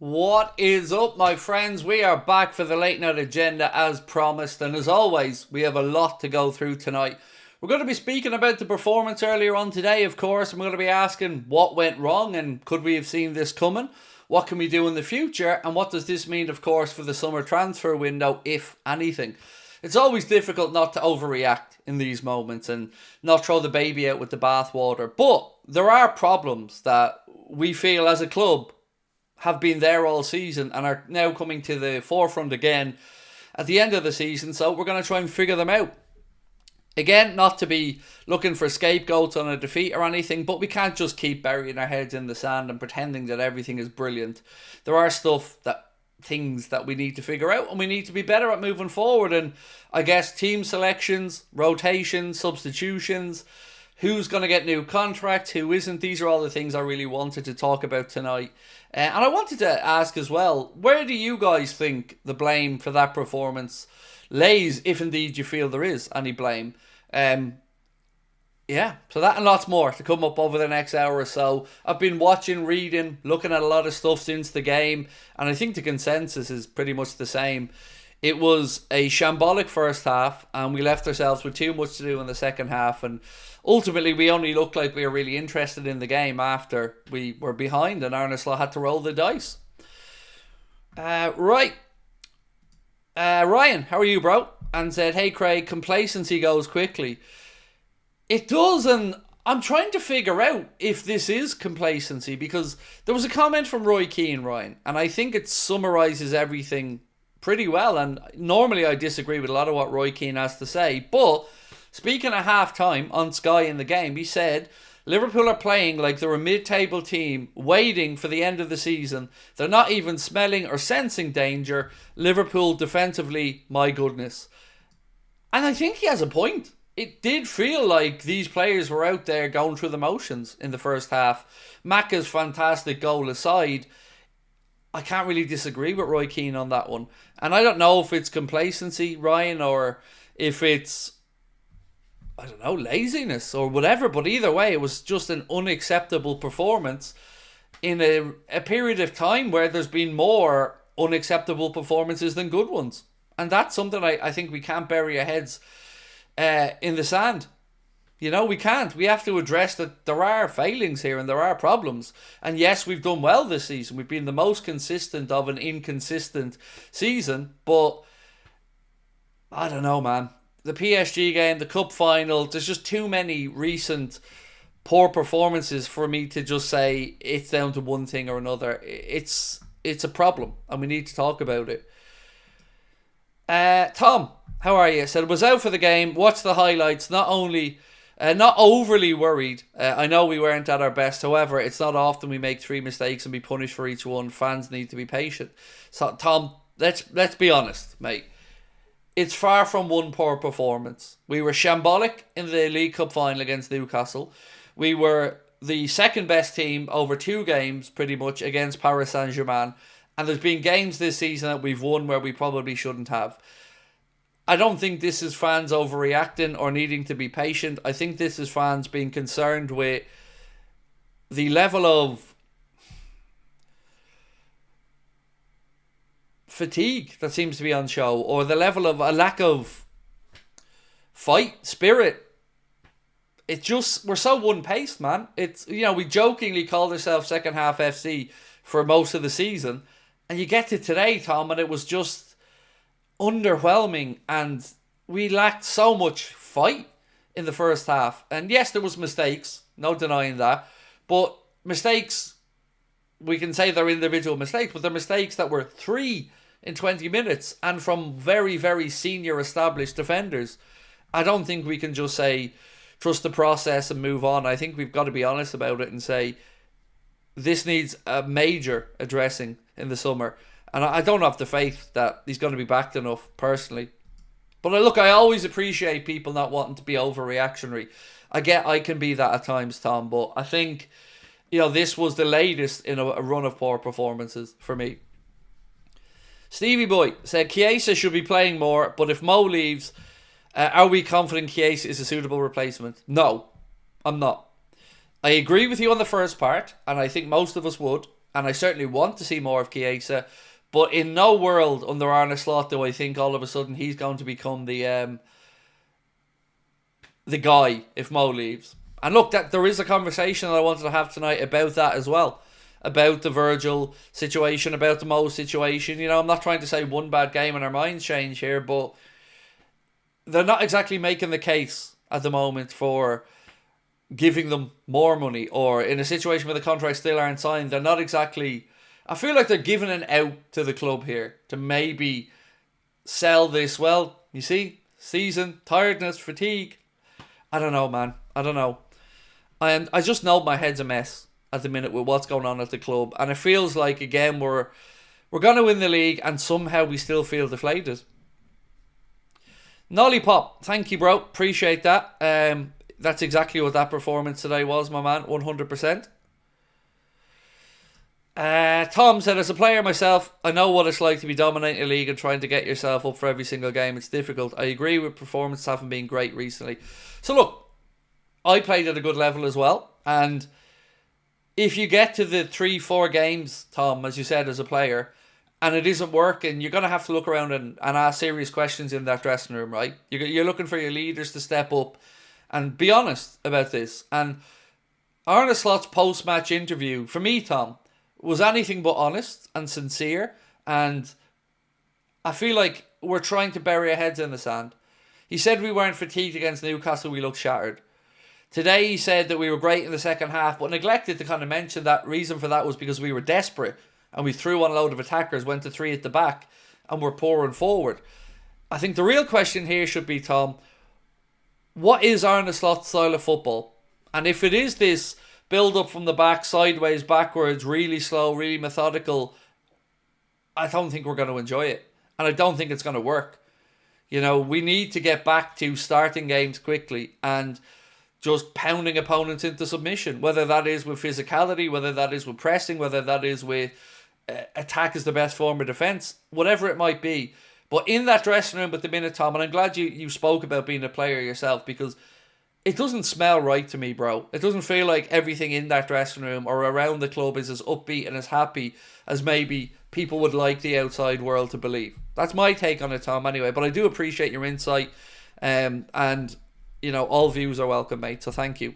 What is up, my friends? We are back for the late night agenda as promised, and as always, we have a lot to go through tonight. We're going to be speaking about the performance earlier on today, of course, and we're going to be asking what went wrong and could we have seen this coming? What can we do in the future? And what does this mean, of course, for the summer transfer window, if anything? It's always difficult not to overreact in these moments and not throw the baby out with the bathwater. But there are problems that we feel as a club have been there all season and are now coming to the forefront again at the end of the season. So we're going to try and figure them out. Again, not to be looking for scapegoats on a defeat or anything, but we can't just keep burying our heads in the sand and pretending that everything is brilliant. There are things that we need to figure out, and we need to be better at moving forward. And I guess team selections, rotations, substitutions, who's going to get new contracts, who isn't. These are all the things I really wanted to talk about tonight. And I wanted to ask as well, where do you guys think the blame for that performance lays, if indeed you feel there is any blame? So that and lots more to come up over the next hour or so. I've been watching, reading, looking at a lot of stuff since the game, and I think the consensus is pretty much the same. It was a shambolic first half, and we left ourselves with too much to do in the second half, and ultimately we only looked like we were really interested in the game after we were behind and Arne Slot had to roll the dice. Ryan, how are you, bro? And said, hey Craig, complacency goes quickly. It does, and I'm trying to figure out if this is complacency, because there was a comment from Roy Keane, Ryan, and I think it summarises everything pretty well, and normally I disagree with a lot of what Roy Keane has to say, but speaking at half-time on Sky in the game, he said, Liverpool are playing like they're a mid-table team waiting for the end of the season. They're not even smelling or sensing danger. Liverpool defensively, my goodness. And I think he has a point. It did feel like these players were out there going through the motions in the first half. Macca's fantastic goal aside, I can't really disagree with Roy Keane on that one. And I don't know if it's complacency, Ryan, or if it's, I don't know, laziness or whatever. But either way, it was just an unacceptable performance in a period of time where there's been more unacceptable performances than good ones. And that's something I think we can't bury our heads in the sand. You know, we can't. We have to address that there are failings here and there are problems. And yes, we've done well this season. We've been the most consistent of an inconsistent season. But I don't know, man. The PSG game, the cup final, there's just too many recent poor performances for me to just say it's down to one thing or another. It's a problem and we need to talk about it. Tom, how are you? Said, was out for the game, watched the highlights, not overly worried. I know we weren't at our best. However, it's not often we make 3 mistakes and be punished for each one. Fans need to be patient. So, Tom, let's be honest, mate. It's far from one poor performance. We were shambolic in the League Cup final against Newcastle. We were the second best team over 2 games, pretty much, against Paris Saint-Germain. And there's been games this season that we've won where we probably shouldn't have. I don't think this is fans overreacting or needing to be patient. I think this is fans being concerned with the level of fatigue that seems to be on show, or the level of a lack of fight spirit. It's just, we're so one-paced, man. It's, you know, we jokingly called ourselves second half FC for most of the season, and you get to today, Tom, and it was just underwhelming, and we lacked so much fight in the first half. And yes, there was mistakes, no denying that, but mistakes, we can say they're individual mistakes, but they're mistakes that were 3 in 20 minutes and from very, very senior established defenders. I don't think we can just say trust the process and move on. I think we've got to be honest about it and say this needs a major addressing in the summer. And I don't have the faith that he's going to be backed enough, personally. But look, I always appreciate people not wanting to be overreactionary. I can be that at times, Tom, but I think, you know, this was the latest in a run of poor performances for me. Stevie Boy said Chiesa should be playing more, but if Mo leaves, are we confident Chiesa is a suitable replacement? No, I'm not. I agree with you on the first part, and I think most of us would. and I certainly want to see more of Chiesa. But in no world under Arne Slot do I think all of a sudden he's going to become the guy if Mo leaves. And look, that there is a conversation that I wanted to have tonight about that as well. About the Virgil situation, about the Mo situation. You know, I'm not trying to say one bad game and our minds change here, but they're not exactly making the case at the moment for giving them more money, or in a situation where the contracts still aren't signed, they're not exactly... I feel like they're giving an out to the club here to maybe sell this. Well, you see, season, tiredness, fatigue. I don't know, man. I don't know. And I just know my head's a mess at the minute with what's going on at the club. And it feels like, again, we're going to win the league and somehow we still feel deflated. Nolly Pop, thank you, bro. Appreciate that. That's exactly what that performance today was, my man. 100%. Tom said, as a player myself, I know what it's like to be dominating a league and trying to get yourself up for every single game. It's difficult. I agree with performances haven't been great recently. So look, I played at a good level as well. And if you get to the 3-4 games, Tom, as you said, as a player, and it isn't working, you're going to have to look around and ask serious questions in that dressing room, right? You're looking for your leaders to step up and be honest about this. And Arne Slot's post-match interview, for me, Tom, was anything but honest and sincere, and I feel like we're trying to bury our heads in the sand. He said we weren't fatigued against Newcastle, we looked shattered. Today he said that we were great in the second half, but neglected to kind of mention that reason for that was because we were desperate and we threw on a load of attackers, went to 3 at the back, and were pouring forward. I think the real question here should be, Tom, what is Arne Slot's style of football? And if it is this build up from the back, sideways, backwards, really slow, really methodical, I don't think we're going to enjoy it. And I don't think it's going to work. You know, we need to get back to starting games quickly and just pounding opponents into submission, whether that is with physicality, whether that is with pressing, whether that is with attack is the best form of defence, whatever it might be. But in that dressing room at the minute, Tom, and I'm glad you spoke about being a player yourself, because it doesn't smell right to me, bro. It doesn't feel like everything in that dressing room or around the club is as upbeat and as happy as maybe people would like the outside world to believe. That's my take on it, Tom, anyway. But I do appreciate your insight. And, you know, all views are welcome, mate. So thank you.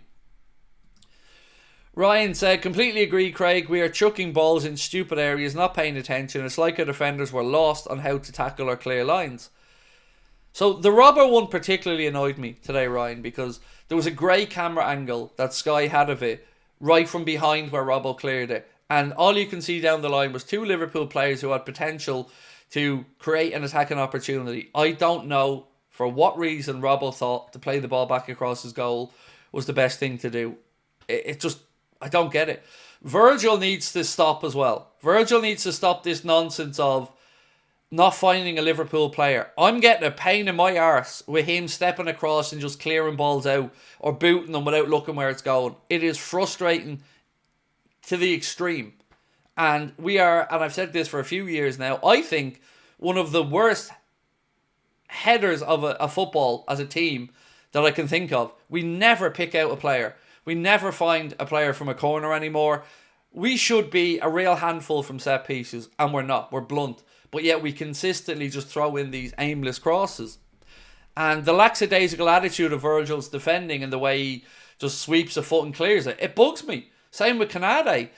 Ryan said, completely agree, Craig. We are chucking balls in stupid areas, not paying attention. It's like our defenders were lost on how to tackle our clear lines. So the robber one particularly annoyed me today, Ryan, because there was a great camera angle that Sky had of it right from behind where Robbo cleared it. And all you can see down the line was 2 Liverpool players who had potential to create an attacking opportunity. I don't know for what reason Robbo thought to play the ball back across his goal was the best thing to do. It just, I don't get it. Virgil needs to stop as well. Virgil needs to stop this nonsense of not finding a Liverpool player. I'm getting a pain in my arse with him stepping across and just clearing balls out or booting them without looking where it's going. It is frustrating to the extreme. And we are, and I've said this for a few years now, I think one of the worst headers of a football as a team that I can think of. We never pick out a player. We never find a player from a corner anymore. We should be a real handful from set pieces, and we're not. We're blunt. But yet we consistently just throw in these aimless crosses. And the lackadaisical attitude of Virgil's defending and the way he just sweeps a foot and clears it, it bugs me. Same with Canade.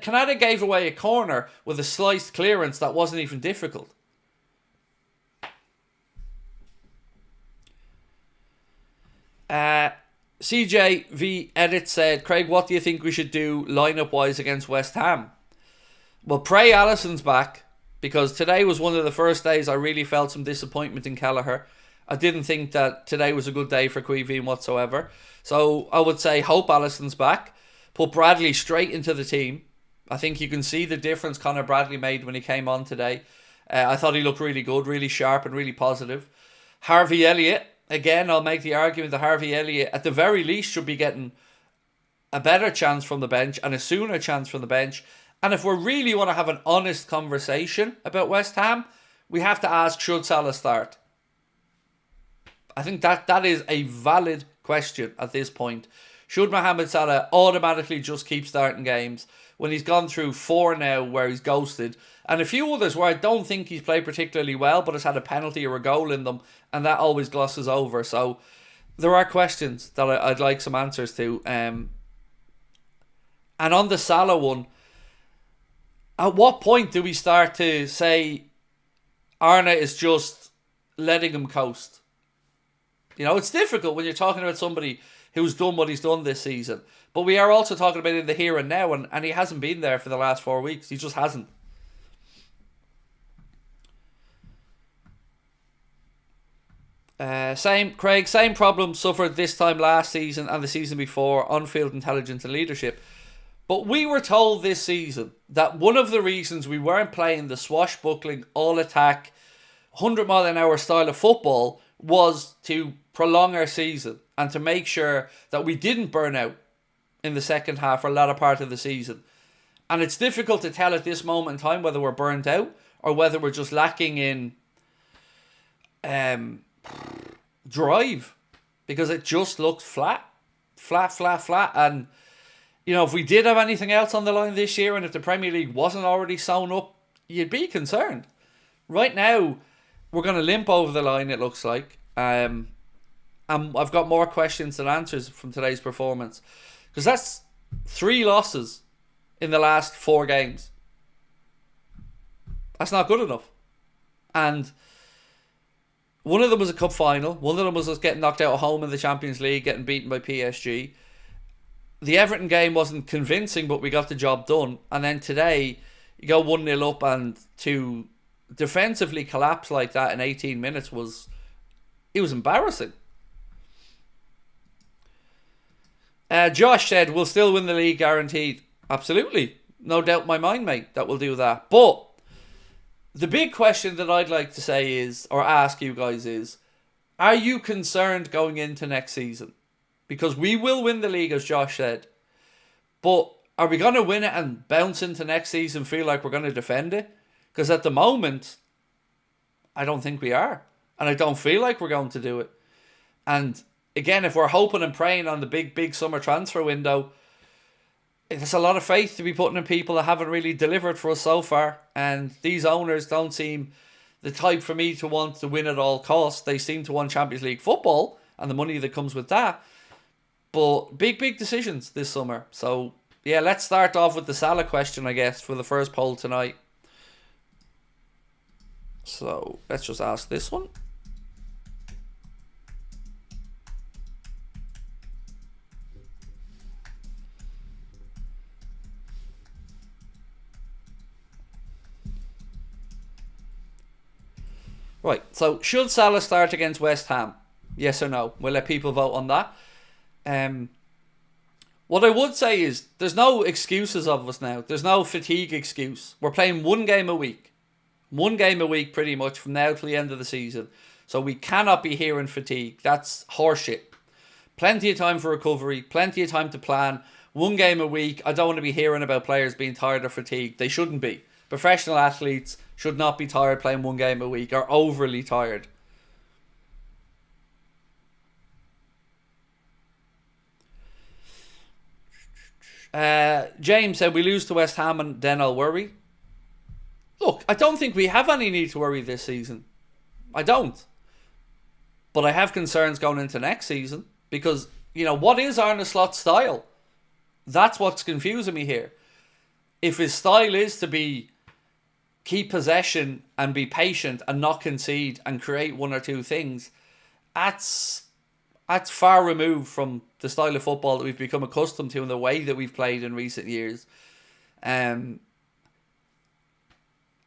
Canade gave away a corner with a sliced clearance that wasn't even difficult. CJV Edit said, Craig, what do you think we should do lineup-wise against West Ham? Well, pray Alisson's back. Because today was one of the first days I really felt some disappointment in Kelleher. I didn't think that today was a good day for Queeveen whatsoever. So I would say hope Alisson's back. Put Bradley straight into the team. I think you can see the difference Conor Bradley made when he came on today. I thought he looked really good, really sharp and really positive. Harvey Elliott, again, I'll make the argument that Harvey Elliott at the very least should be getting a better chance from the bench and a sooner chance from the bench. And if we really want to have an honest conversation about West Ham, we have to ask, should Salah start? I think that is a valid question at this point. Should Mohamed Salah automatically just keep starting games when he's gone through 4 now where he's ghosted, and a few others where I don't think he's played particularly well, but has had a penalty or a goal in them, and that always glosses over. So there are questions that I'd like some answers to. And on the Salah one, at what point do we start to say Arne is just letting him coast? You know, it's difficult when you're talking about somebody who's done what he's done this season. But we are also talking about in the here and now, and he hasn't been there for the last 4 weeks. He just hasn't. Same problem suffered this time last season and the season before, on-field intelligence and leadership. But we were told this season that one of the reasons we weren't playing the swashbuckling, all-attack, 100-mile-an-hour style of football was to prolong our season and to make sure that we didn't burn out in the second half or latter part of the season. And it's difficult to tell at this moment in time whether we're burnt out or whether we're just lacking in drive, because it just looks flat. And you know, if we did have anything else on the line this year, and if the Premier League wasn't already sewn up, you'd be concerned. Right now, we're going to limp over the line, it looks like. And I've got more questions than answers from today's performance, because that's 3 losses in the last 4 games. That's not good enough. And one of them was a cup final. One of them was us getting knocked out at home in the Champions League, getting beaten by PSG. The Everton game wasn't convincing, but we got the job done. And then today, you go 1-0 up, and to defensively collapse like that in 18 minutes was embarrassing. Josh said, we'll still win the league guaranteed. Absolutely. No doubt in my mind, mate, that we'll do that. But the big question that I'd like to say is, or ask you guys is, are you concerned going into next season? Because we will win the league, as Josh said. But are we going to win it and bounce into next season, feel like we're going to defend it? Because at the moment, I don't think we are. And I don't feel like we're going to do it. And again, if we're hoping and praying on the big summer transfer window, it's a lot of faith to be putting in people that haven't really delivered for us so far. And these owners don't seem the type for me to want to win at all costs. They seem to want Champions League football and the money that comes with that. But big decisions this summer. So, yeah, let's start off with the Salah question, I guess, for the first poll tonight. So, let's just ask this one. Right, so should Salah start against West Ham? Yes or no? We'll let people vote on that. What I would say is there's no excuses of us now. There's no fatigue excuse. We're playing 1 game a week. 1 game a week pretty much from now till the end of the season. So we cannot be hearing fatigue. That's horseshit. Plenty of time for recovery. Plenty of time to plan. 1 game a week. I don't want to be hearing about players being tired or fatigued. They shouldn't be. Professional athletes should not be tired playing 1 game a week or overly tired. James said we lose to West Ham and then I'll worry. Look, I don't think we have any need to worry this season. I don't. But I have concerns going into next season because, you know, what is Arne Slot's style? That's what's confusing me here. If his style is to keep possession and be patient and not concede and create 1 or 2 things, that's far removed from the style of football that we've become accustomed to and the way that we've played in recent years. I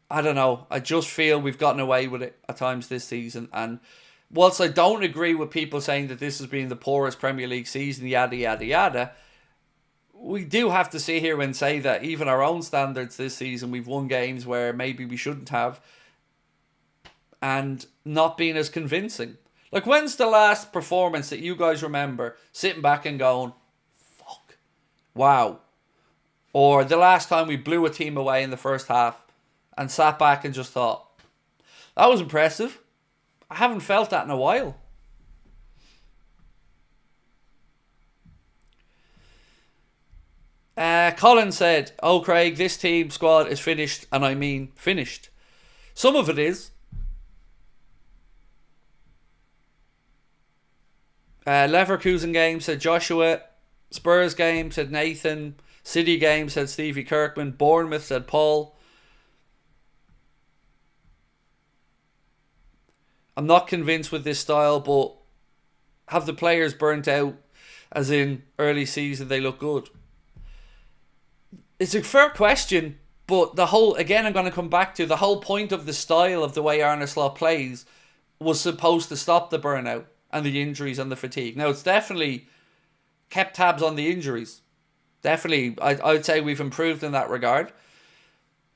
don't know. I just feel we've gotten away with it at times this season. And whilst I don't agree with people saying that this has been the poorest Premier League season, yada, yada, yada, we do have to sit here and say that even our own standards this season, we've won games where maybe we shouldn't have and not been as convincing. Like, when's the last performance that you guys remember sitting back and going, fuck, wow? Or the last time we blew a team away in the first half and sat back and just thought, that was impressive. I haven't felt that in a while. Colin said, "Oh, Craig, this team squad is finished, and I mean finished. Some of it is." Leverkusen game, said Joshua. Spurs game, said Nathan. City game, said Stevie Kirkman. Bournemouth, said Paul. I'm not convinced with this style, but have the players burnt out, as in early season they look good? It's a fair question, but the whole, again, I'm going to come back to the whole point of the style of the way Arne Slot plays was supposed to stop the burnout and the injuries and the fatigue. Now, it's definitely kept tabs on the injuries. Definitely, I'd say we've improved in that regard.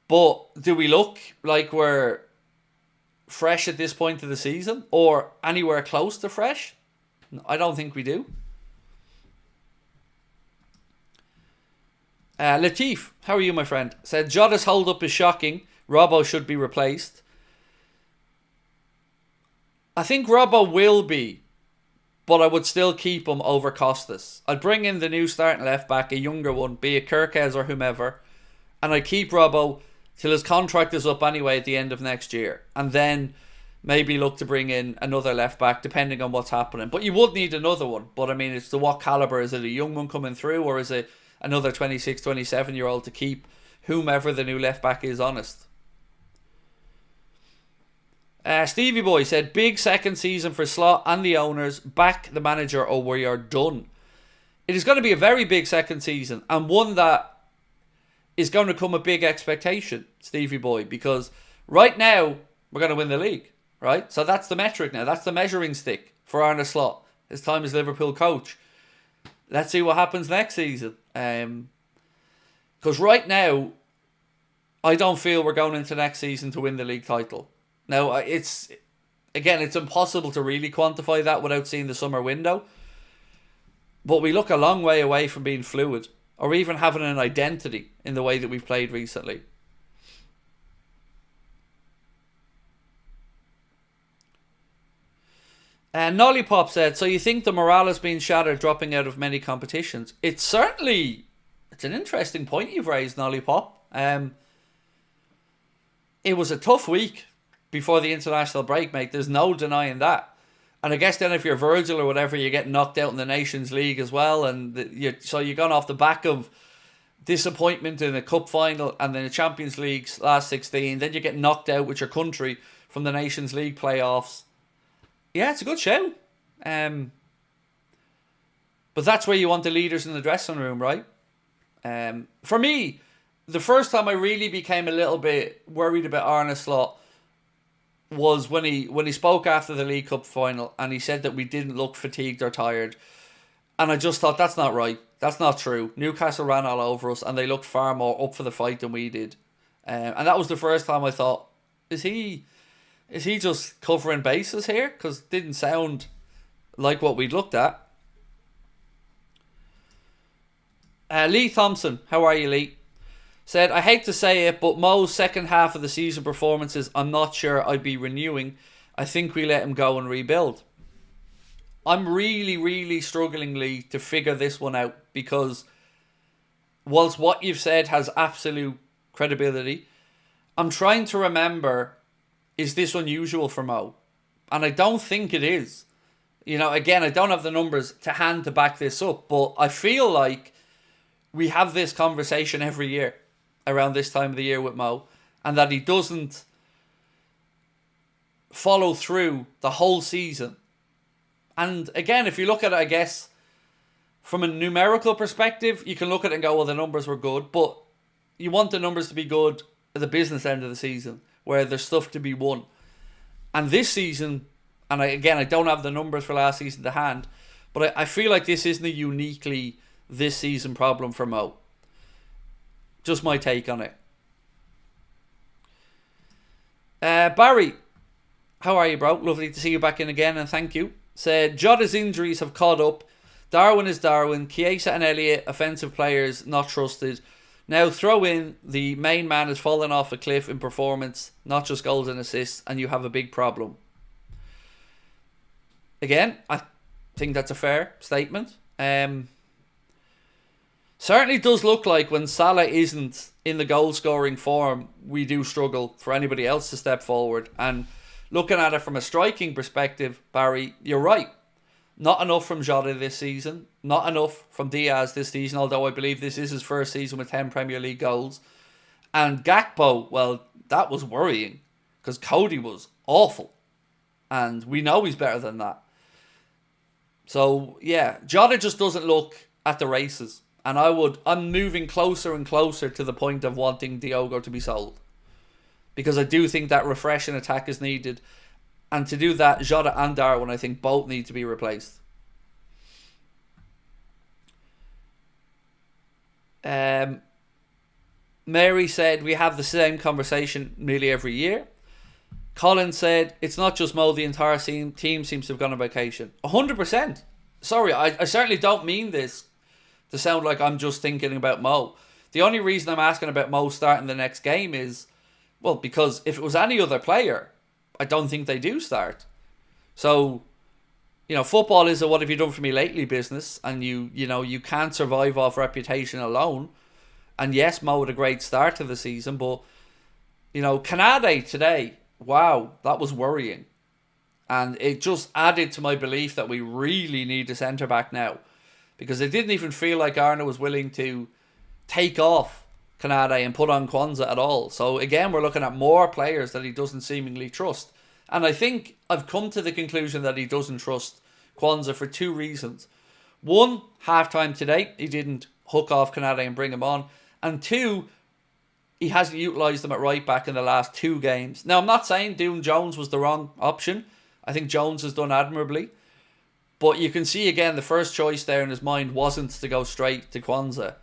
But do we look like we're fresh at this point of the season or anywhere close to fresh? I don't think we do. Latif, how are you, my friend? Said Jota's hold up is shocking. Robbo should be replaced. I think Robbo will be, but I would still keep him over Costas. I'd bring in the new starting left back, a younger one, be it Kirkes or whomever, and I'd keep Robbo till his contract is up anyway at the end of next year, and then maybe look to bring in another left back depending on what's happening. But you would need another one. But I mean, it's to what calibre? Is it a young one coming through, or is it another 26, 27-year-old to keep whomever the new left back is honest? Stevie Boy said, big second season for Slot and the owners. Back the manager or we are done. It is going to be a very big second season, and one that is going to come a big expectation, Stevie Boy, because right now we're going to win the league, right? So that's the metric now. That's the measuring stick for Arne Slot. His time as Liverpool coach. Let's see what happens next season. Because right now, I don't feel we're going into next season to win the league title. Now, it's impossible to really quantify that without seeing the summer window. But we look a long way away from being fluid or even having an identity in the way that we've played recently. And Nollipop said, so you think the morale has been shattered dropping out of many competitions? It's an interesting point you've raised, Nollipop. It was a tough week before the international break, mate. There's no denying that. And I guess then if you're Virgil or whatever, you get knocked out in the Nations League as well. And so you're gone off the back of disappointment in the cup final and then the Champions League's last 16. Then you get knocked out with your country from the Nations League playoffs. Yeah, it's a good show. But that's where you want the leaders in the dressing room, right? For me, the first time I really became a little bit worried about Arne Slot was when he spoke after the League Cup final and he said that we didn't look fatigued or tired. And I just thought, that's not right. That's not true. Newcastle ran all over us and they looked far more up for the fight than we did. And that was the first time I thought, is he just covering bases here? Because it didn't sound like what we'd looked at. Lee Thompson, how are you, Lee? Said, I hate to say it, but Mo's second half of the season performances, I'm not sure I'd be renewing. I think we let him go and rebuild. I'm really, really struggling, Lee, to figure this one out, because whilst what you've said has absolute credibility, I'm trying to remember, is this unusual for Mo? And I don't think it is. You know, again, I don't have the numbers to hand to back this up, but I feel like we have this conversation every year around this time of the year with Mo, and that he doesn't follow through the whole season. And again, if you look at it, I guess, from a numerical perspective, you can look at it and go, well, the numbers were good, but you want the numbers to be good at the business end of the season, where there's stuff to be won. And this season, and I don't have the numbers for last season to hand, but I feel like this isn't a uniquely this season problem for Mo. Just my take on it. Barry, how are you, bro? Lovely to see you back in again, and thank you. Said, Jota's injuries have caught up. Darwin is Darwin. Chiesa and Elliott, offensive players, not trusted. Now throw in the main man has fallen off a cliff in performance, not just goals and assists, and you have a big problem. Again, I think that's a fair statement. Certainly does look like when Salah isn't in the goal scoring form, we do struggle for anybody else to step forward. And looking at it from a striking perspective, Barry, you're right. Not enough from Jota this season. Not enough from Diaz this season, although I believe this is his first season with 10 Premier League goals. And Gakpo, well, that was worrying because Cody was awful. And we know he's better than that. So, yeah, Jota just doesn't look at the races. And I'm moving closer and closer to the point of wanting Diogo to be sold. Because I do think that refreshing attack is needed. And to do that, Jota and Darwin, I think, both need to be replaced. Mary said, we have the same conversation nearly every year. Colin said, it's not just Mo, the entire team seems to have gone on vacation. 100%. Sorry, I certainly don't mean this to sound like I'm just thinking about Mo. The only reason I'm asking about Mo starting the next game is, well, because if it was any other player, I don't think they do start. So, football is a what have you done for me lately business, and you can't survive off reputation alone. And yes, Mo had a great start to the season, but, Canade today, wow, that was worrying. And it just added to my belief that we really need a centre-back now. Because it didn't even feel like Arna was willing to take off Canade and put on Kwanzaa at all. So again, we're looking at more players that he doesn't seemingly trust. And I think I've come to the conclusion that he doesn't trust Kwanzaa for two reasons. One, half-time today, he didn't hook off Canade and bring him on. And two, he hasn't utilised them at right back in the last two games. Now, I'm not saying doing Jones was the wrong option. I think Jones has done admirably. But you can see again, the first choice there in his mind wasn't to go straight to Kwanzaa.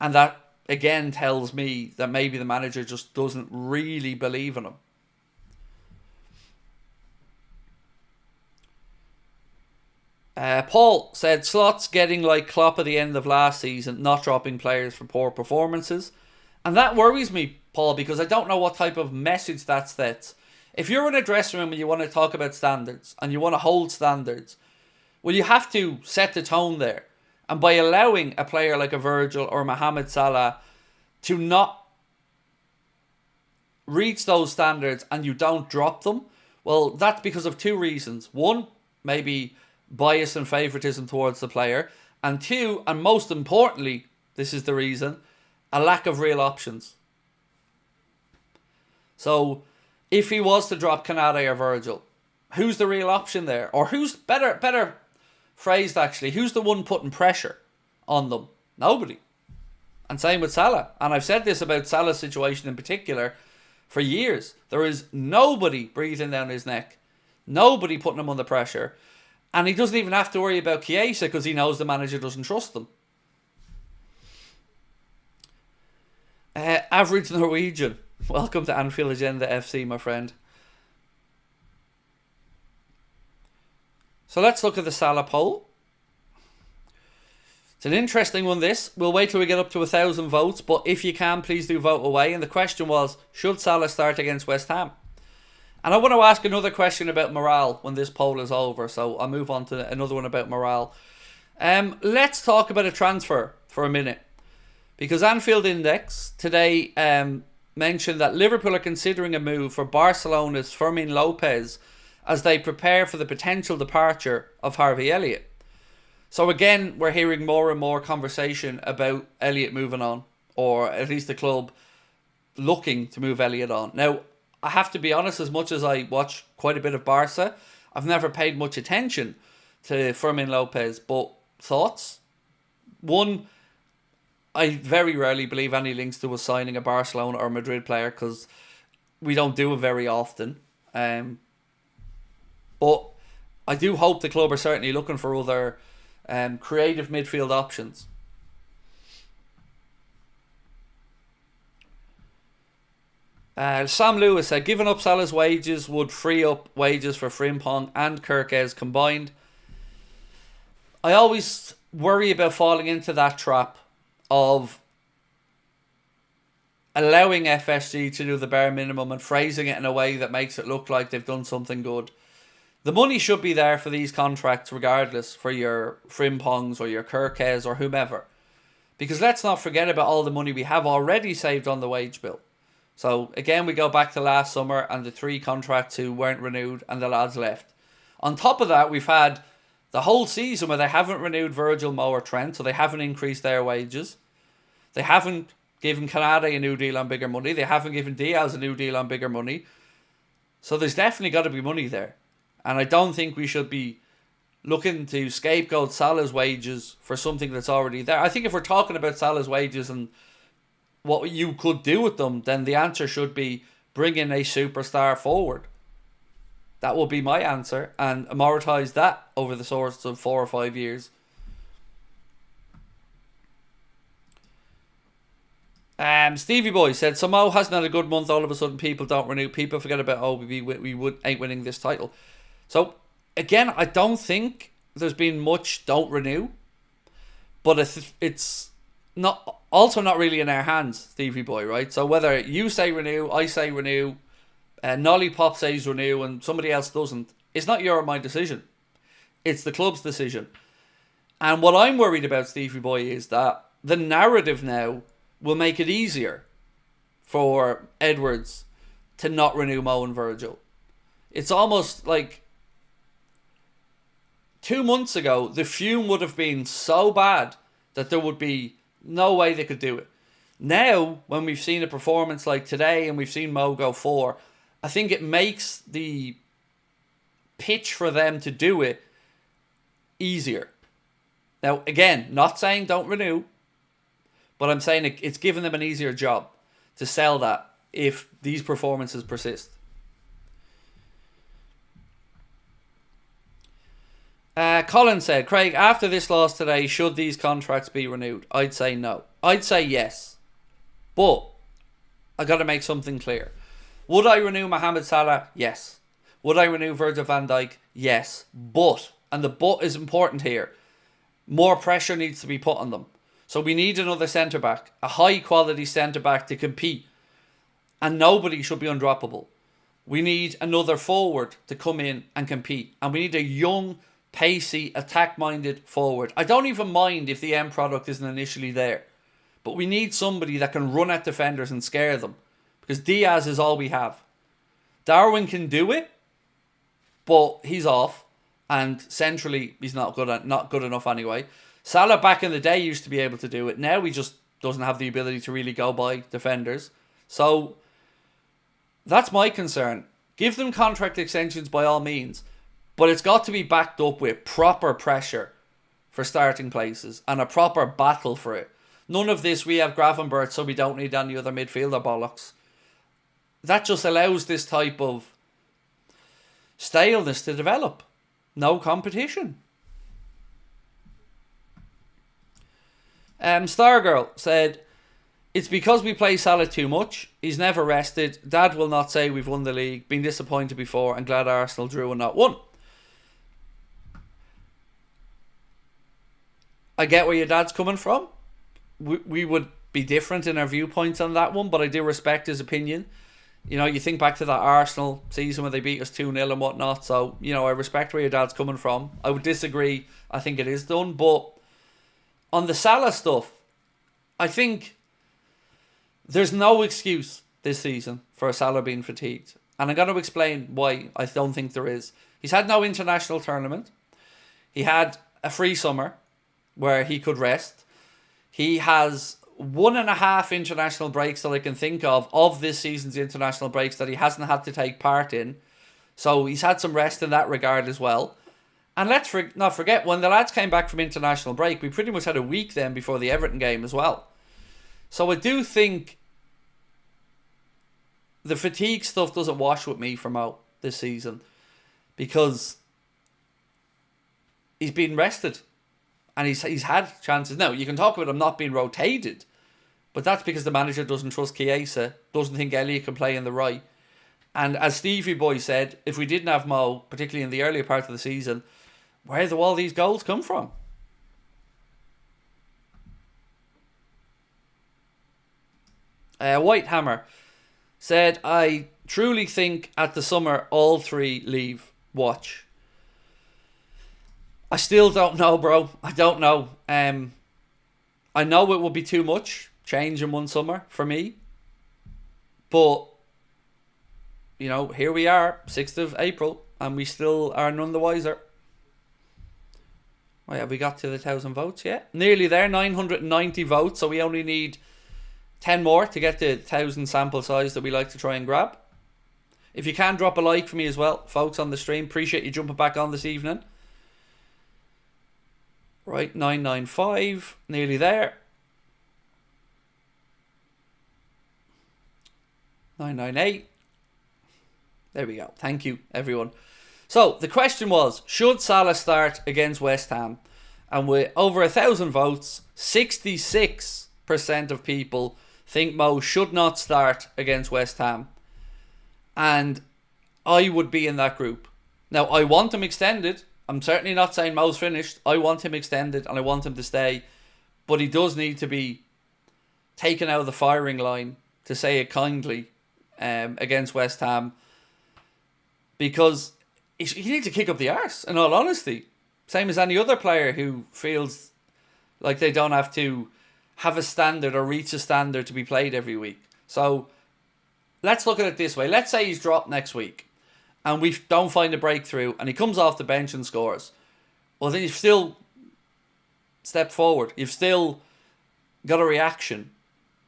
And that, again, tells me that maybe the manager just doesn't really believe in him. Paul said, Slot's getting like Klopp at the end of last season, not dropping players for poor performances. And that worries me, Paul, because I don't know what type of message that sets. If you're in a dressing room and you want to talk about standards, and you want to hold standards, well, you have to set the tone there. And by allowing a player like a Virgil or Mohamed Salah to not reach those standards and you don't drop them, well, that's because of two reasons. One, maybe bias and favouritism towards the player. And two, and most importantly, this is the reason, a lack of real options. So, if he was to drop Canade or Virgil, who's the real option there? Or who's better phrased actually, who's the one putting pressure on them? Nobody. And same with Salah. And I've said this about Salah's situation in particular for years. There is nobody breathing down his neck. Nobody putting him under pressure. And he doesn't even have to worry about Chiesa because he knows the manager doesn't trust them. Average Norwegian. Welcome to Anfield Agenda FC, my friend. So let's look at the Salah poll. It's an interesting one, this. We'll wait till we get up to 1,000 votes, but if you can, please do vote away. And the question was, should Salah start against West Ham? And I want to ask another question about morale when this poll is over, so I'll move on to another one about morale. Let's talk about a transfer for a minute. Because Anfield Index today mentioned that Liverpool are considering a move for Barcelona's Fermin Lopez as they prepare for the potential departure of Harvey Elliott. So again, we're hearing more and more conversation about Elliott moving on, or at least the club looking to move Elliott on. Now, I have to be honest, as much as I watch quite a bit of Barca, I've never paid much attention to Fermin Lopez, but thoughts? One, I very rarely believe any links to us signing a Barcelona or Madrid player because we don't do it very often. But I do hope the club are certainly looking for other creative midfield options. Sam Lewis said, giving up Salah's wages would free up wages for Frimpong and Kirkes combined. I always worry about falling into that trap of allowing FSG to do the bare minimum and phrasing it in a way that makes it look like they've done something good. The money should be there for these contracts regardless, for your Frimpongs or your Kirkes or whomever. Because let's not forget about all the money we have already saved on the wage bill. So again, we go back to last summer and the 3 contracts who weren't renewed and the lads left. On top of that, we've had the whole season where they haven't renewed Virgil, Mo or Trent, so they haven't increased their wages. They haven't given Canade a new deal on bigger money. They haven't given Diaz a new deal on bigger money. So there's definitely got to be money there. And I don't think we should be looking to scapegoat Salah's wages for something that's already there. I think if we're talking about Salah's wages and what you could do with them, then the answer should be bring in a superstar forward. That will be my answer, and amortise that over the course of 4 or 5 years. Stevie Boy said, so Mo hasn't had a good month, all of a sudden people don't renew. People forget about, we ain't winning this title. So, again, I don't think there's been much don't renew. But it's not really in our hands, Stevie Boy, right? So whether you say renew, I say renew, Nolly Pop says renew, and somebody else doesn't, it's not your or my decision. It's the club's decision. And what I'm worried about, Stevie Boy, is that the narrative now will make it easier for Edwards to not renew Mo and Virgil. It's almost like 2 months ago, the fume would have been so bad that there would be no way they could do it. Now, when we've seen a performance like today and we've seen Mo go 4, I think it makes the pitch for them to do it easier. Now, again, not saying don't renew, but I'm saying it's given them an easier job to sell that if these performances persist. Colin said, Craig, after this loss today, should these contracts be renewed? I'd say no. I'd say yes. But I got to make something clear. Would I renew Mohamed Salah? Yes. Would I renew Virgil van Dijk? Yes. But, and the but is important here, more pressure needs to be put on them. So we need another centre-back, a high-quality centre-back to compete. And nobody should be undroppable. We need another forward to come in and compete. And we need a young, pacey, attack-minded forward. I don't even mind if the end product isn't initially there. But we need somebody that can run at defenders and scare them. Because Diaz is all we have. Darwin can do it, but he's off. And centrally, he's not good enough anyway. Salah back in the day used to be able to do it. Now he just doesn't have the ability to really go by defenders. So that's my concern. Give them contract extensions by all means. But it's got to be backed up with proper pressure for starting places and a proper battle for it. None of this, we have Gravenberch, so we don't need any other midfielder bollocks. That just allows this type of staleness to develop. No competition. Stargirl said, it's because we play Salah too much. He's never rested. Dad will not say we've won the league. Been disappointed before and glad Arsenal drew and not won. I get where your dad's coming from. We would be different in our viewpoints on that one, but I do respect his opinion. You know, you think back to that Arsenal season where they beat us 2-0 and whatnot. So, you know, I respect where your dad's coming from. I would disagree. I think it is done. But on the Salah stuff, I think there's no excuse this season for Salah being fatigued. And I'm going to explain why I don't think there is. He's had no international tournament. He had a free summer where he could rest. He has 1.5 international breaks that I can think of this season's international breaks that he hasn't had to take part in. So he's had some rest in that regard as well. And let's not forget, when the lads came back from international break, we pretty much had a week then before the Everton game as well. So I do think the fatigue stuff doesn't wash with me for Mo this season. Because he's been rested. And he's had chances. Now, you can talk about him not being rotated. But that's because the manager doesn't trust Chiesa. Doesn't think Elliott can play in the right. And as Stevie Boy said, if we didn't have Mo, particularly in the earlier part of the season, where do all these goals come from? Whitehammer said, I truly think at the summer all 3 leave. Watch. I still don't know, bro. I don't know. I know it would be too much change in one summer for me. But, you know, here we are, 6th of April, and we still are none the wiser. Oh, have we got to the 1,000 votes yet? Nearly there, 990 votes, so we only need 10 more to get the 1,000 sample size that we like to try and grab. If you can, drop a like for me as well, folks, on the stream. Appreciate you jumping back on this evening. Right, 995, nearly there. 998. There we go. Thank you, everyone. So, the question was, should Salah start against West Ham? And with over 1,000 votes, 66% of people think Mo should not start against West Ham. And I would be in that group. Now, I want him extended. I'm certainly not saying Mo's finished. I want him extended and I want him to stay. But he does need to be taken out of the firing line, to say it kindly, against West Ham. Because he needs to kick up the arse, in all honesty. Same as any other player who feels like they don't have to have a standard or reach a standard to be played every week. So, let's look at it this way. Let's say he's dropped next week and we don't find a breakthrough and he comes off the bench and scores. Well, then you've still stepped forward. You've still got a reaction.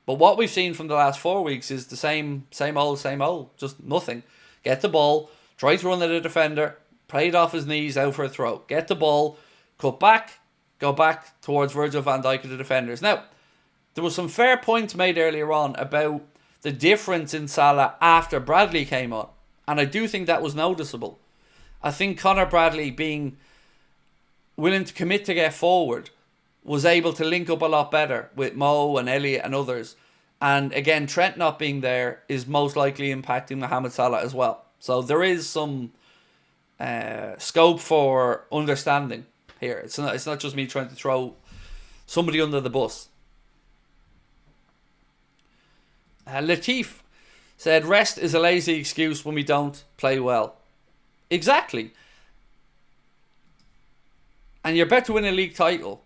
But what we've seen from the last 4 weeks is the same old. Just nothing. Get the ball, try to run at a defender, play it off his knees out for a throw. Get the ball, cut back, go back towards Virgil van Dijk and the defenders. Now, there was some fair points made earlier on about the difference in Salah after Bradley came on. And I do think that was noticeable. I think Conor Bradley, being willing to commit to get forward, was able to link up a lot better with Mo and Elliott and others. And again, Trent not being there is most likely impacting Mohamed Salah as well. So there is some scope for understanding here. It's not just me trying to throw somebody under the bus. Latif said, rest is a lazy excuse when we don't play well. Exactly. And you're about to win a league title.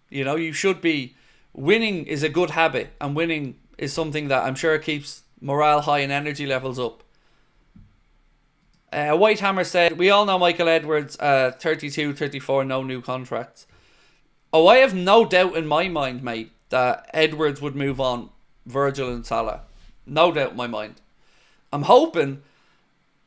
You know, you should be. Winning is a good habit, and winning is something that I'm sure keeps morale high and energy levels up. Whitehammer said, we all know Michael Edwards, 32, 34, no new contracts. Oh, I have no doubt in my mind, mate, that Edwards would move on Virgil and Salah. No doubt in my mind. I'm hoping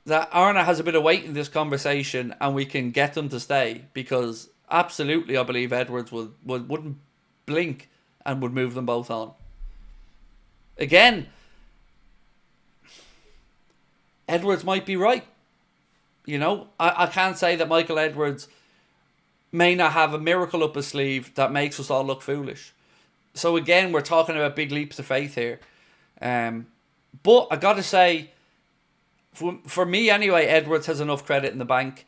that Arna has a bit of weight in this conversation and we can get them to stay, because absolutely I believe Edwards wouldn't blink and would move them both on. Again, Edwards might be right. You know, I can't say that Michael Edwards may not have a miracle up his sleeve that makes us all look foolish. So again, we're talking about big leaps of faith here. But I got to say, for me anyway, Edwards has enough credit in the bank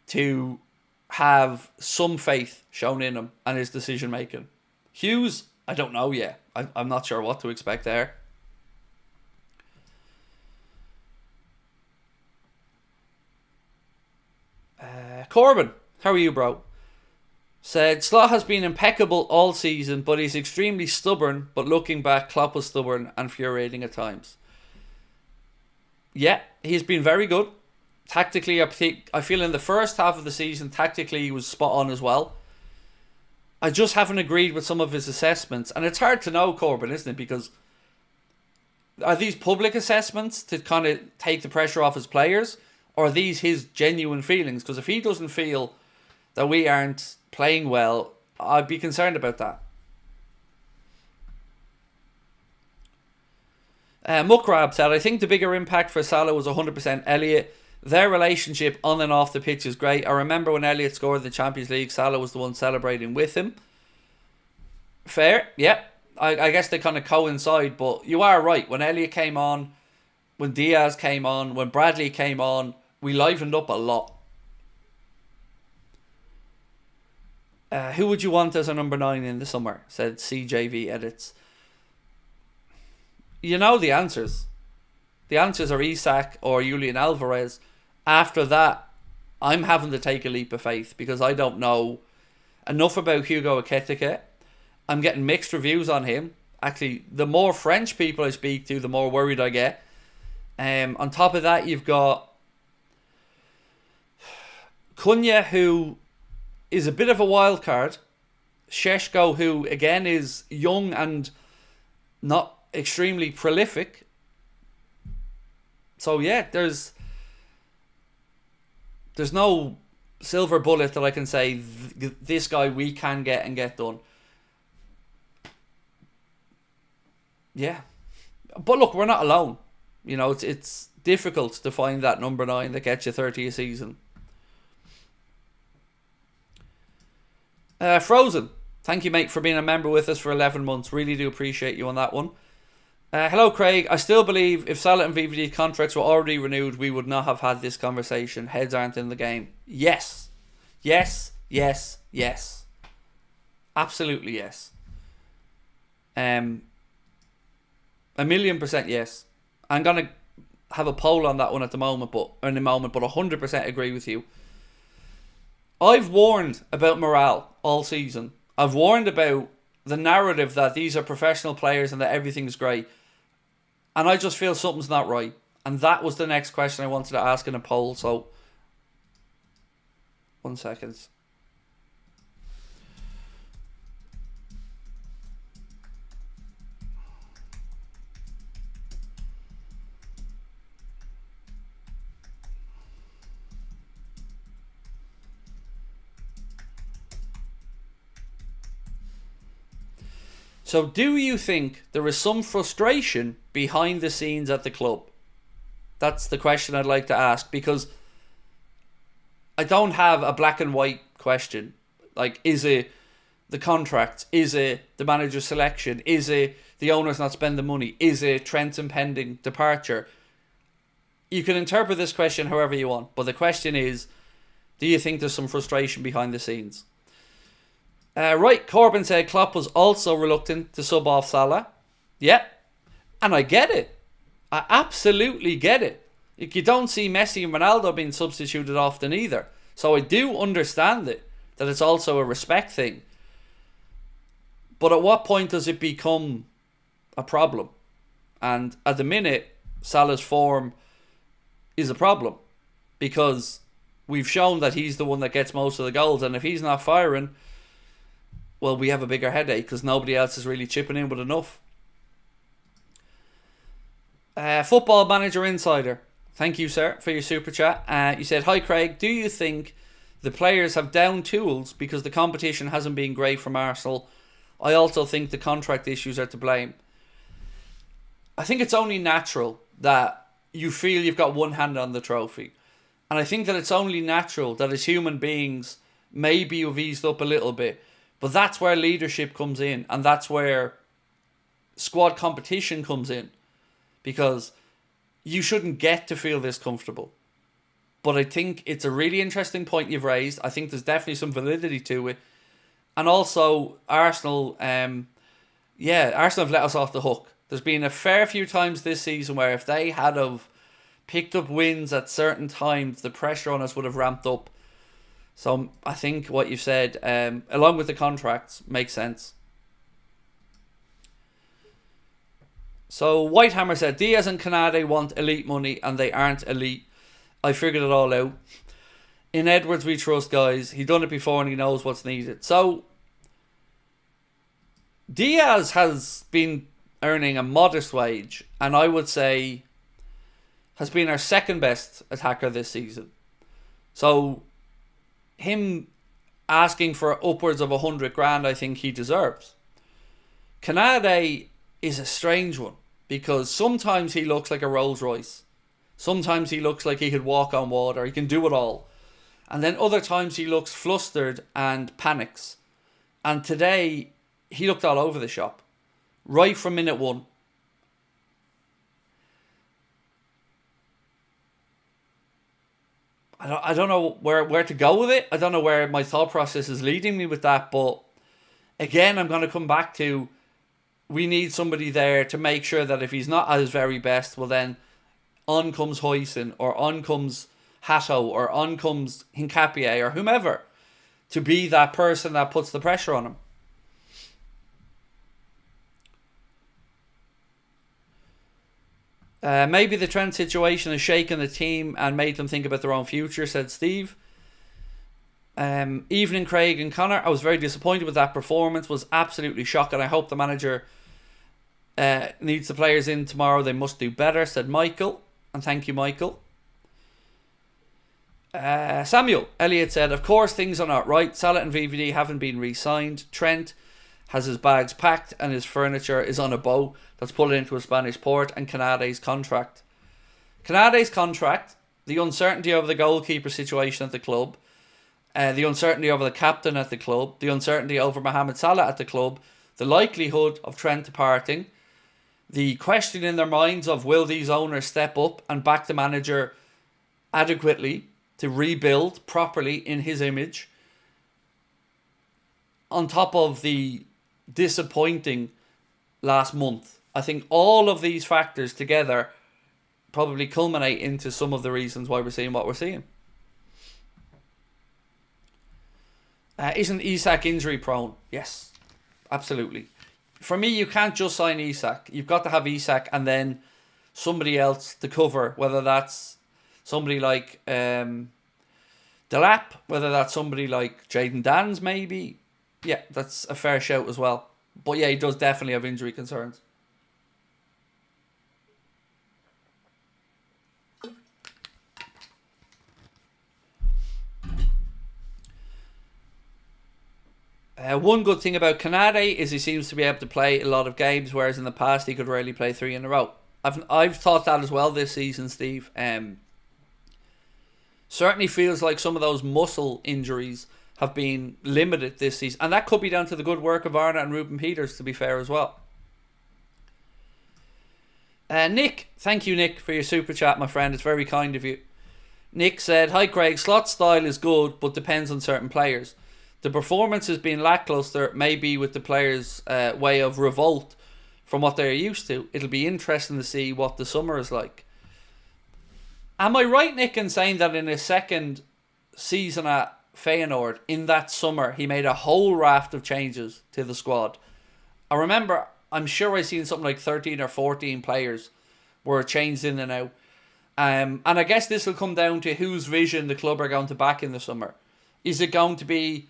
to have some faith shown in him and his decision making. Hughes, I don't know yet. I'm not sure what to expect there. Corbin, how are you, bro? Said, Salah has been impeccable all season, but he's extremely stubborn. But looking back, Klopp was stubborn and infuriating at times. Yeah, he's been very good. Tactically, I feel in the first half of the season, tactically he was spot on as well. I just haven't agreed with some of his assessments. And it's hard to know, Corbin, isn't it? Because are these public assessments to kind of take the pressure off his players? Or are these his genuine feelings? Because if he doesn't feel that we aren't playing well, I'd be concerned about that. Mukrab said, I think the bigger impact for Salah was 100% Elliott. Their relationship on and off the pitch is great. I remember when Elliott scored the Champions League, Salah was the one celebrating with him. Fair, yeah. I guess they kind of coincide, but you are right. When Elliott came on, when Diaz came on, when Bradley came on, we livened up a lot. Who would you want as a number 9 in the summer? Said CJV Edits. You know the answers. The answers are Isak or Julian Alvarez. After that, I'm having to take a leap of faith because I don't know enough about Hugo Ekitike I'm getting mixed reviews on him. Actually, the more French people I speak to, the more worried I get. On top of that, you've got Cunha, who is a bit of a wild card. Šeško, who again is young and not extremely prolific. So yeah, there's no silver bullet that I can say this guy we can get and get done. Yeah, but look, we're not alone. You know, it's difficult to find that number 9 that gets you 30 a season. Frozen, thank you, mate, for being a member with us for 11 months. Really do appreciate you on that one. Hello, Craig. I still believe if Salah and VVD contracts were already renewed, we would not have had this conversation. Heads aren't in the game. Yes. Yes. Yes. Yes. Absolutely yes. 1,000,000% yes. I'm going to have a poll on that one at the moment, but 100% agree with you. I've warned about morale all season. I've warned about the narrative that these are professional players and that everything's great. And I just feel something's not right. And that was the next question I wanted to ask in a poll. So, 1 second. So do you think there is some frustration behind the scenes at the club? That's the question I'd like to ask, because I don't have a black and white question. Like, is it the contract? Is it the manager's selection? Is it the owners not spending the money? Is it Trent's impending departure? You can interpret this question however you want, but the question is, do you think there's some frustration behind the scenes? Right, Corbin said Klopp was also reluctant to sub off Salah. Yeah, and I get it. I absolutely get it. You don't see Messi and Ronaldo being substituted often either. So I do understand it, that it's also a respect thing. But at what point does it become a problem? And at the minute, Salah's form is a problem, because we've shown that he's the one that gets most of the goals, and if he's not firing, well, we have a bigger headache because nobody else is really chipping in with enough. Football Manager Insider, thank you, sir, for your super chat. You said, hi, Craig, do you think the players have down tools because the competition hasn't been great from Arsenal? I also think the contract issues are to blame. I think it's only natural that you feel you've got one hand on the trophy. And I think that it's only natural that as human beings, maybe you've eased up a little bit. But that's where leadership comes in, and that's where squad competition comes in, because you shouldn't get to feel this comfortable. But I think it's a really interesting point you've raised. I think there's definitely some validity to it. And also, Arsenal have let us off the hook. There's been a fair few times this season where if they had have picked up wins at certain times, the pressure on us would have ramped up. So I think what you've said, along with the contracts, makes sense. So Whitehammer said, Diaz and Canade want elite money and they aren't elite. I figured it all out. In Edwards we trust, guys. He's done it before and he knows what's needed. So Diaz has been earning a modest wage, and I would say has been our second best attacker this season. So him asking for upwards of 100 grand, I think he deserves. Canade is a strange one, because sometimes he looks like a Rolls Royce. Sometimes he looks like he could walk on water. He can do it all. And then other times he looks flustered and panics. And today, he looked all over the shop. Right from minute one. I don't know where to go with it. I don't know where my thought process is leading me with that. But again, I'm going to come back to, we need somebody there to make sure that if he's not at his very best, well then on comes Huijsen, or on comes Hato, or on comes Hincapié, or whomever, to be that person that puts the pressure on him. Maybe the Trent situation has shaken the team and made them think about their own future, said Steve. Evening, Craig and Connor. I was very disappointed with that performance. Was absolutely shocking. I hope the manager needs the players in tomorrow. They must do better, said Michael. And thank you, Michael. Samuel Elliott said, of course things are not right. Salah and VVD haven't been re-signed. Trent has his bags packed and his furniture is on a boat that's pulled into a Spanish port. And Canade's contract, the uncertainty over the goalkeeper situation at the club, the uncertainty over the captain at the club, the uncertainty over Mohamed Salah at the club, the likelihood of Trent departing, the question in their minds of will these owners step up and back the manager adequately to rebuild properly in his image, on top of the disappointing last month. I think all of these factors together probably culminate into some of the reasons why we're seeing what we're seeing. Isn't Isak injury prone? Yes, absolutely. For me, you can't just sign Isak. You've got to have Isak and then somebody else to cover, whether that's somebody like Delap, whether that's somebody like Jayden Dans maybe. Yeah, that's a fair shout as well. But yeah, he does definitely have injury concerns. One good thing about Canade is he seems to be able to play a lot of games, whereas in the past he could rarely play 3 in a row. I've thought that as well this season, Steve. Certainly feels like some of those muscle injuries have been limited this season. And that could be down to the good work of Arna and Ruben Peters, to be fair as well. Nick, thank you, Nick, for your super chat, my friend. It's very kind of you. Nick said, hi, Craig. Slot's style is good, but depends on certain players. The performance has been lackluster, maybe with the players' way of revolt from what they're used to. It'll be interesting to see what the summer is like. Am I right, Nick, in saying that in his second season at Feyenoord, in that summer, he made a whole raft of changes to the squad? I remember, I'm sure I seen something like 13 or 14 players were changed in and out. And I guess this will come down to whose vision the club are going to back in the summer. Is it going to be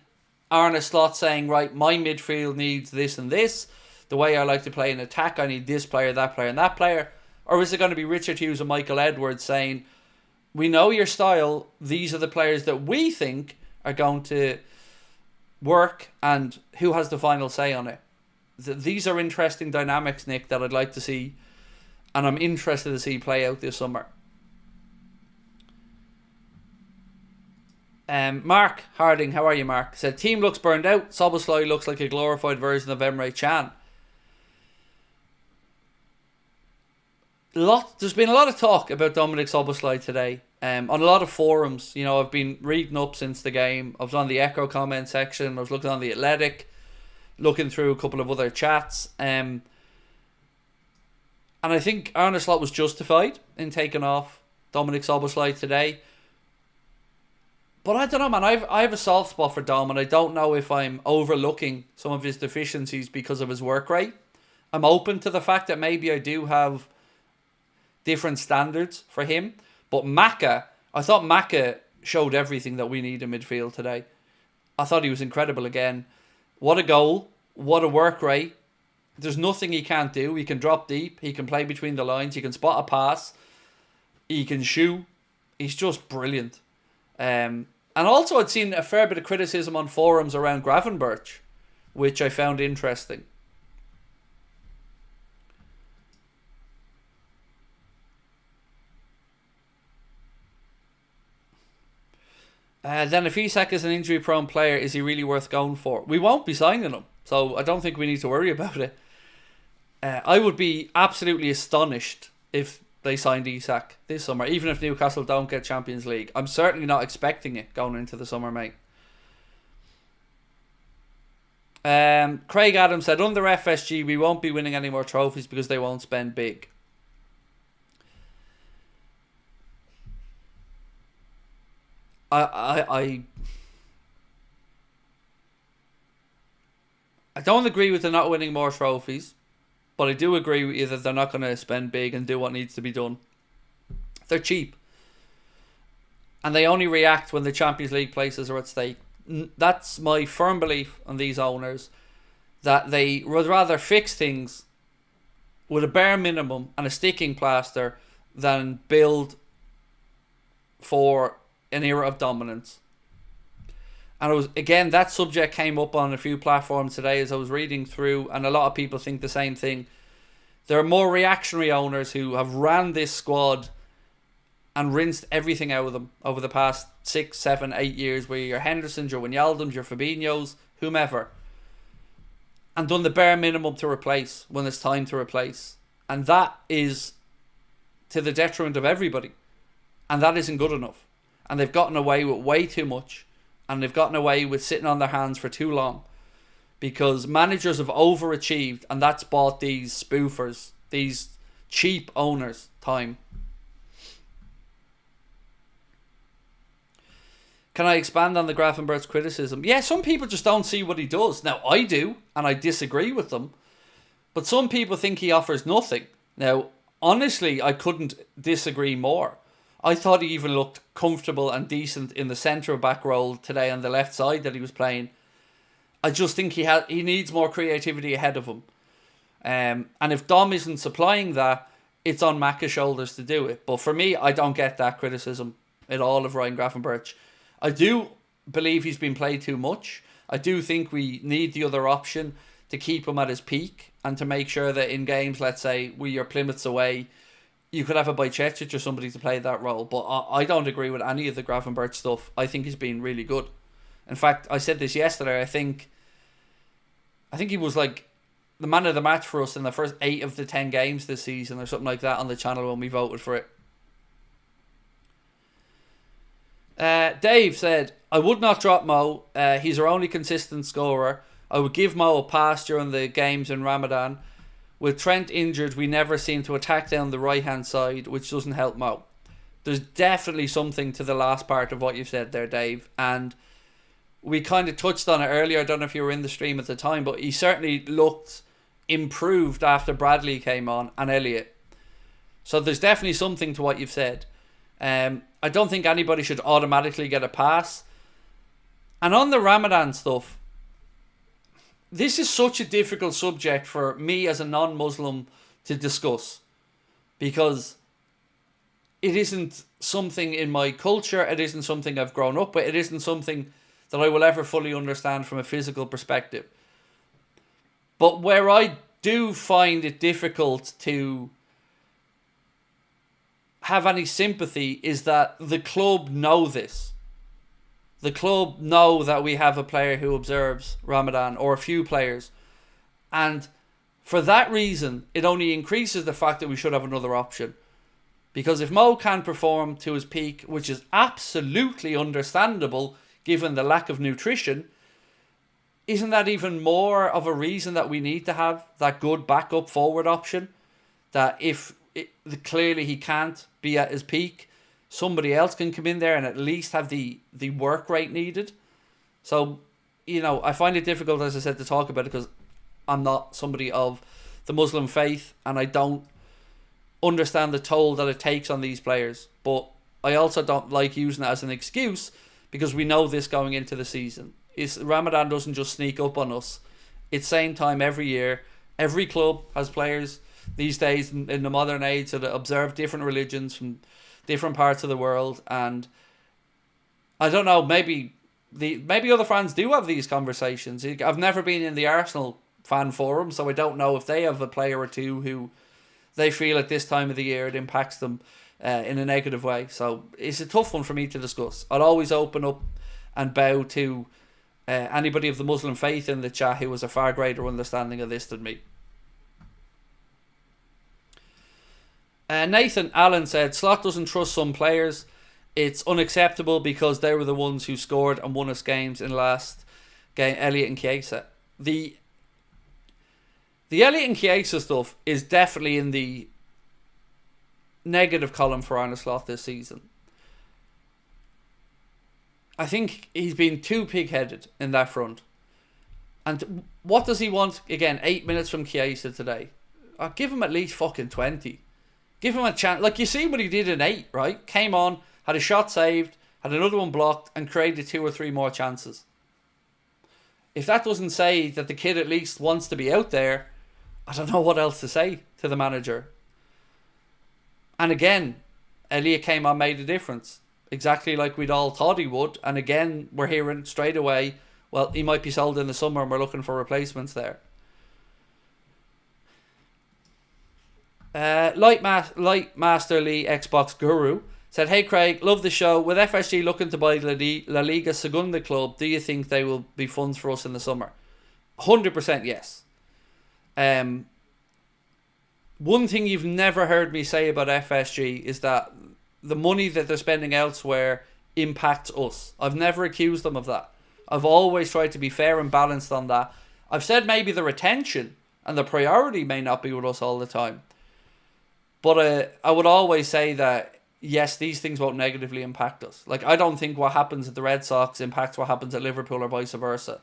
Arne Slot saying, right, my midfield needs this and this. The way I like to play in attack, I need this player, that player, and that player. Or is it going to be Richard Hughes and Michael Edwards saying, we know your style, these are the players that we think are going to work, and who has the final say on it? These are interesting dynamics, Nick, that I'd like to see, and I'm interested to see play out this summer. Mark Harding, how are you, Mark? Said, team looks burned out. Szoboszlai looks like a glorified version of Emre Can. There's been a lot of talk about Dominic Szoboszlai today. On a lot of forums, you know, I've been reading up since the game. I was on the Echo comment section. I was looking on the Athletic, looking through a couple of other chats. And I think Arne Slot was justified in taking off Dominic Szoboszlai today. But I don't know, man. I have a soft spot for Dom, and I don't know if I'm overlooking some of his deficiencies because of his work rate. I'm open to the fact that maybe I do have different standards for him. But I thought Maka showed everything that we need in midfield today. I thought he was incredible again. What a goal. What a work rate. There's nothing he can't do. He can drop deep. He can play between the lines. He can spot a pass. He can shoot. He's just brilliant. And also I'd seen a fair bit of criticism on forums around Gravenberch, which I found interesting. Then if Isak is an injury-prone player, is he really worth going for? We won't be signing him, so I don't think we need to worry about it. I would be absolutely astonished if they signed Isak this summer, even if Newcastle don't get Champions League. I'm certainly not expecting it going into the summer, mate. Craig Adams said, under FSG, we won't be winning any more trophies because they won't spend big. I don't agree with the not winning more trophies, But I do agree with you that they're not going to spend big and do what needs to be done. They're cheap. And they only react when the Champions League places are at stake. That's my firm belief on these owners, that they would rather fix things with a bare minimum and a sticking plaster than build for an era of dominance. And it was, again, that subject came up on a few platforms today as I was reading through, and a lot of people think the same thing. There are more reactionary owners who have ran this squad and rinsed everything out of them over the past 6, 7, 8 years, where your Hendersons, your Wijnaldums, your Fabinhos, whomever, and done the bare minimum to replace when it's time to replace. And that is to the detriment of everybody. And that isn't good enough. And they've gotten away with way too much. And they've gotten away with sitting on their hands for too long. Because managers have overachieved, and that's bought these spoofers, these cheap owners, time. Can I expand on the Grafenberg's criticism? Yeah, some people just don't see what he does. Now, I do, and I disagree with them. But some people think he offers nothing. Now, honestly, I couldn't disagree more. I thought he even looked comfortable and decent in the centre-back role today on the left side that he was playing. I just think he needs more creativity ahead of him. And if Dom isn't supplying that, it's on Macca's shoulders to do it. But for me, I don't get that criticism at all of Ryan Grafenberg. I do believe he's been played too much. I do think we need the other option to keep him at his peak and to make sure that in games, let's say, where your Plymouth's away, you could have a Bajcetic or somebody to play that role. But I don't agree with any of the Grafenberg stuff. I think he's been really good. In fact, I said this yesterday. I think he was like the man of the match for us in the first 8 of the 10 games this season or something like that on the channel when we voted for it. Dave said, I would not drop Mo. He's our only consistent scorer. I would give Mo a pass during the games in Ramadan. With Trent injured, we never seem to attack down the right-hand side, which doesn't help Mo. There's definitely something to the last part of what you said there, Dave. And we kind of touched on it earlier. I don't know if you were in the stream at the time, but he certainly looked improved after Bradley came on and Elliott. So there's definitely something to what you've said. I don't think anybody should automatically get a pass. And on the Ramadan stuff, this is such a difficult subject for me as a non-Muslim to discuss, because it isn't something in my culture, it isn't something I've grown up with, it isn't something that I will ever fully understand from a physical perspective. But where I do find it difficult to have any sympathy is that the club know this. The club know that we have a player who observes Ramadan, or a few players. And for that reason, it only increases the fact that we should have another option. Because if Mo can perform to his peak, which is absolutely understandable given the lack of nutrition, isn't that even more of a reason that we need to have that good backup forward option? That if clearly he can't be at his peak, somebody else can come in there and at least have the work rate needed. So, I find it difficult, as I said, to talk about it because I'm not somebody of the Muslim faith and I don't understand the toll that it takes on these players. But I also don't like using it as an excuse because we know this going into the season. Ramadan doesn't just sneak up on us. It's same time every year. Every club has players these days in the modern age that observe different religions from different parts of the world, and I don't know, maybe other fans do have these conversations. I've never been in the Arsenal fan forum, so I don't know if they have a player or two who they feel at this time of the year it impacts them in a negative way. So it's a tough one for me to discuss. I'll always open up and bow to anybody of the Muslim faith in the chat who has a far greater understanding of this than me. Nathan Allen said, Slot doesn't trust some players. It's unacceptable because they were the ones who scored and won us games in last game, Elliott and Chiesa. The Elliott and Chiesa stuff is definitely in the negative column for Arne Slot this season. I think he's been too pig-headed in that front. And what does he want? Again, 8 minutes from Chiesa today. give him at least fucking 20. Give him a chance. Like, you see what he did in 8, right? Came on, had a shot saved, had another one blocked, and created 2 or 3 more chances. If that doesn't say that the kid at least wants to be out there, I don't know what else to say to the manager. And again, Elliott came on, made a difference. Exactly like we'd all thought he would. And again, we're hearing straight away, well, he might be sold in the summer and we're looking for replacements there. Light Master Lee Xbox Guru said, hey Craig, love the show. With FSG looking to buy La Liga Segunda club, do you think they will be funds for us in the summer? 100% yes. One thing you've never heard me say about FSG is that the money that they're spending elsewhere impacts us. I've never accused them of that. I've always tried to be fair and balanced on that. I've said maybe the retention and the priority may not be with us all the time. But I would always say that, yes, these things won't negatively impact us. Like, I don't think what happens at the Red Sox impacts what happens at Liverpool or vice versa.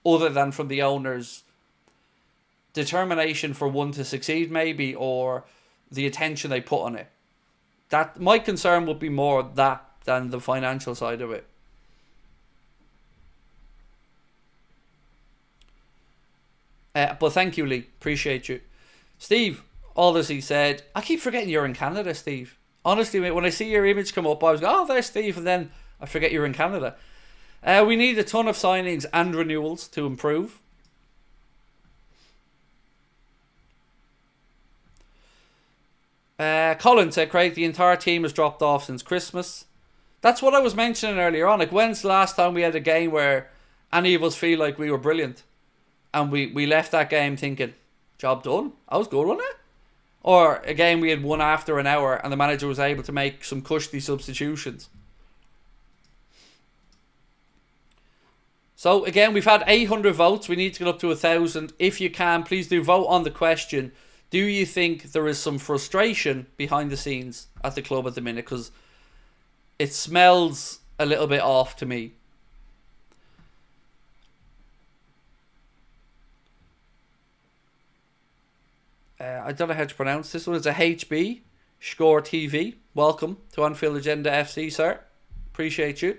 Other than from the owners' determination for one to succeed, maybe, or the attention they put on it. That my concern would be more that than the financial side of it. But thank you, Lee. Appreciate you. Steve, Aldersey said, I keep forgetting you're in Canada, Steve. Honestly, mate, when I see your image come up, I was like, oh, there's Steve, and then I forget you're in Canada. We need a ton of signings and renewals to improve. Colin said, Craig, the entire team has dropped off since Christmas. That's what I was mentioning earlier on. Like, when's the last time we had a game where any of us feel like we were brilliant? And we left that game thinking, job done. I was good, wasn't it? Or a game we had won after an hour and the manager was able to make some cushy substitutions. So again, we've had 800 votes. We need to get up to 1,000. If you can, please do vote on the question. Do you think there is some frustration behind the scenes at the club at the minute? Because it smells a little bit off to me. I don't know how to pronounce this one. It's a HB Score TV. Welcome to Anfield Agenda FC, sir. Appreciate you.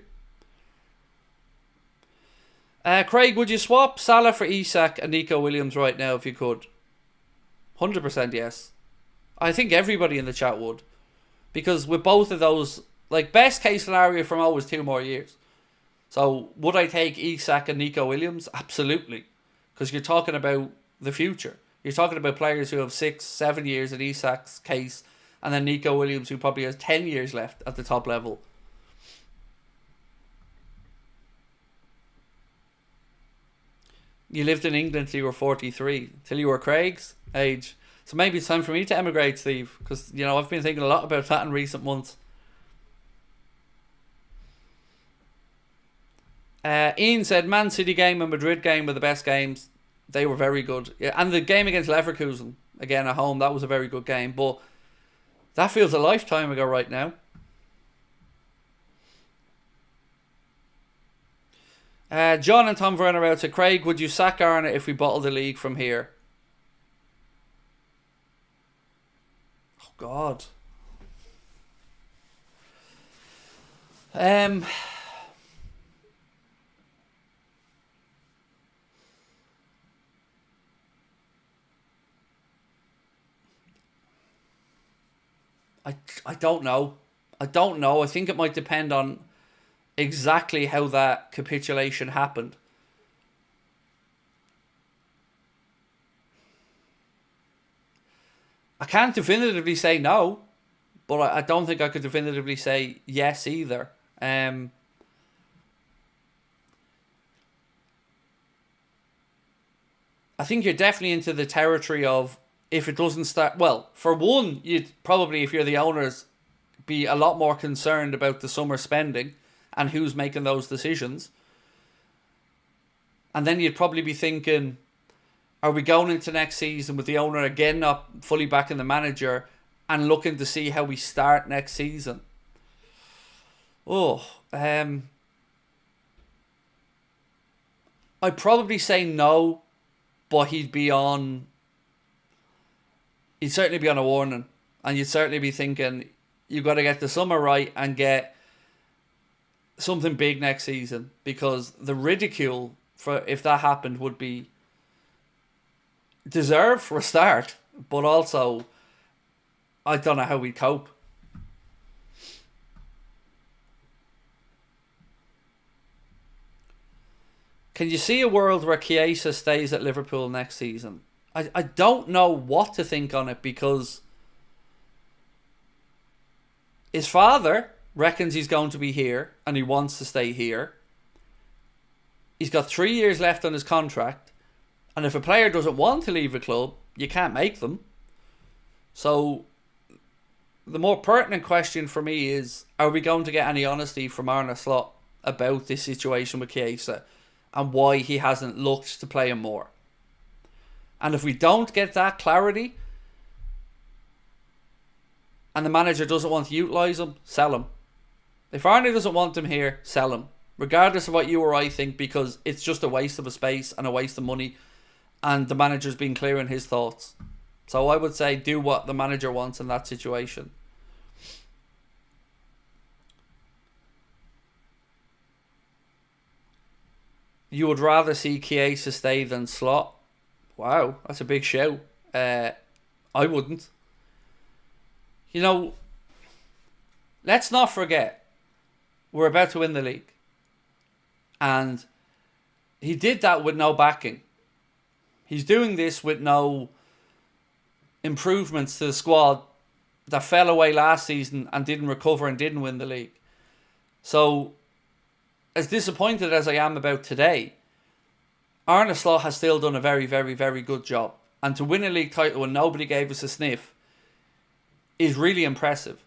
Craig, would you swap Salah for Isak and Nico Williams right now if you could? 100% yes. I think everybody in the chat would. Because with both of those, like, best case scenario for Mo was 2 more years. So would I take Isak and Nico Williams? Absolutely. Because you're talking about the future. You're talking about players who have 6, 7 years in Isak's case, and then Nico Williams, who probably has 10 years left at the top level. You lived in England till you were 43, till you were Craig's age. So maybe it's time for me to emigrate, Steve, because, you know, I've been thinking a lot about that in recent months. Ian said, Man City game and Madrid game were the best games. They were very good. Yeah, and the game against Leverkusen, again at home, that was a very good game. But that feels a lifetime ago right now. John and Tom Verner out to Craig, would you sack Arnott if we bottle the league from here? Oh, God. I don't know. I don't know. I think it might depend on exactly how that capitulation happened. I can't definitively say no, but I don't think I could definitively say yes either. I think you're definitely into the territory of, if it doesn't start... Well, for one, you'd probably, if you're the owners, be a lot more concerned about the summer spending and who's making those decisions. And then you'd probably be thinking, are we going into next season with the owner again not fully backing the manager and looking to see how we start next season? I'd probably say no, but he'd be on you'd certainly be on a warning. And you'd certainly be thinking, you've got to get the summer right and get something big next season. Because the ridicule for if that happened would be deserved for a start. But also, I don't know how we'd cope. Can you see a world where Chiesa stays at Liverpool next season? I don't know what to think on it, because his father reckons he's going to be here and he wants to stay here. He's got 3 years left on his contract, and if a player doesn't want to leave a club, you can't make them. So the more pertinent question for me is, are we going to get any honesty from Arne Slot about this situation with Chiesa and why he hasn't looked to play him more? And if we don't get that clarity, and the manager doesn't want to utilise him, sell him. If Arne doesn't want him here, sell him. Regardless of what you or I think, because it's just a waste of a space and a waste of money, and the manager's been clear in his thoughts. So I would say do what the manager wants in that situation. You would rather see Chiesa stay than Slot? Wow, that's a big show. I wouldn't. You know, let's not forget, we're about to win the league. And he did that with no backing. He's doing this with no improvements to the squad that fell away last season and didn't recover and didn't win the league. So, as disappointed as I am about today, Arne Slot has still done a very, very, very good job. And to win a league title when nobody gave us a sniff is really impressive.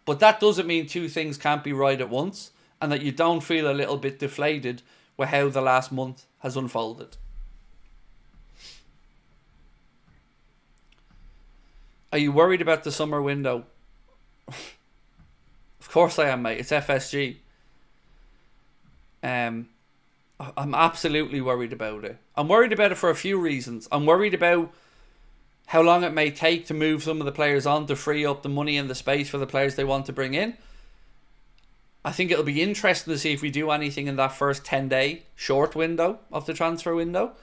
But that doesn't mean two things can't be right at once, and that you don't feel a little bit deflated with how the last month has unfolded. Are you worried about the summer window? Of course I am, mate. It's FSG. I'm absolutely worried about it. I'm worried about it for a few reasons. I'm worried about how long it may take to move some of the players on to free up the money and the space for the players they want to bring in. I think it'll be interesting to see if we do anything in that first 10-day short window of the transfer window.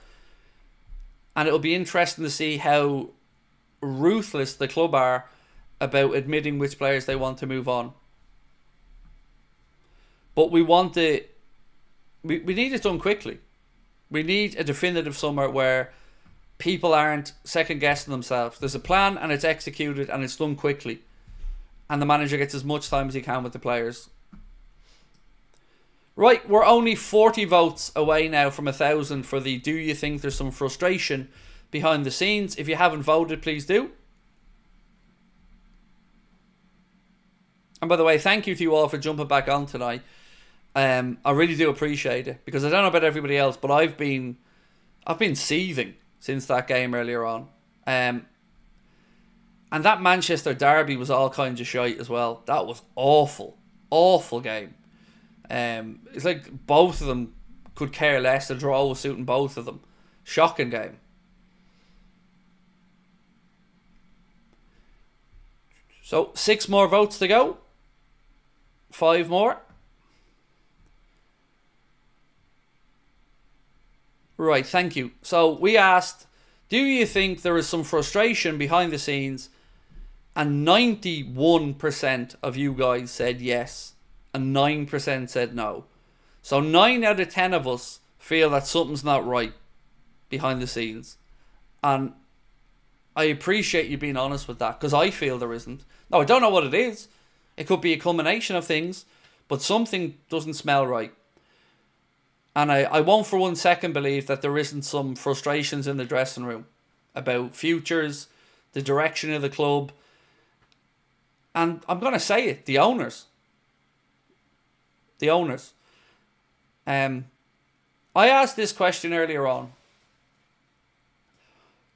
And it'll be interesting to see how ruthless the club are about admitting which players they want to move on. But we want it. We need it done quickly. We need a definitive summer where people aren't second guessing themselves. There's a plan and it's executed and it's done quickly. And the manager gets as much time as he can with the players. Right, we're only 40 votes away now from 1,000 for the do you think there's some frustration behind the scenes. If you haven't voted, please do. And by the way, thank you to you all for jumping back on tonight. I really do appreciate it, because I don't know about everybody else, but I've been seething since that game earlier on. And that Manchester derby was all kinds of shite as well. That was awful. Awful game. It's like both of them could care less. The draw was suiting both of them. Shocking game. So 6 more votes to go. 5 more. Right, thank you. So we asked, do you think there is some frustration behind the scenes? And 91% of you guys said yes. And 9% said no. So 9 out of 10 of us feel that something's not right behind the scenes. And I appreciate you being honest with that, because I feel there isn't. Now, I don't know what it is. It could be a culmination of things, but something doesn't smell right. And I won't for 1 second believe that there isn't some frustrations in the dressing room about futures, the direction of the club. And I'm going to say it, the owners. The owners. I asked this question earlier on.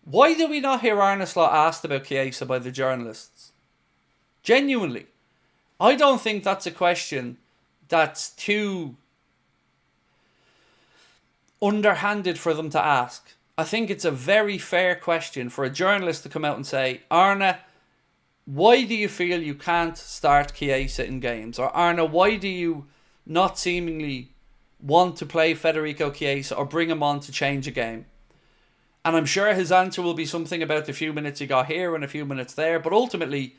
Why do we not hear Arne Slot asked about Chiesa by the journalists? Genuinely. I don't think that's a question that's too underhanded for them to ask. I think it's a very fair question for a journalist to come out and say, Arna, why do you feel you can't start Chiesa in games? Or Arna, why do you not seemingly want to play Federico Chiesa or bring him on to change a game? And I'm sure his answer will be something about the few minutes he got here and a few minutes there. But ultimately,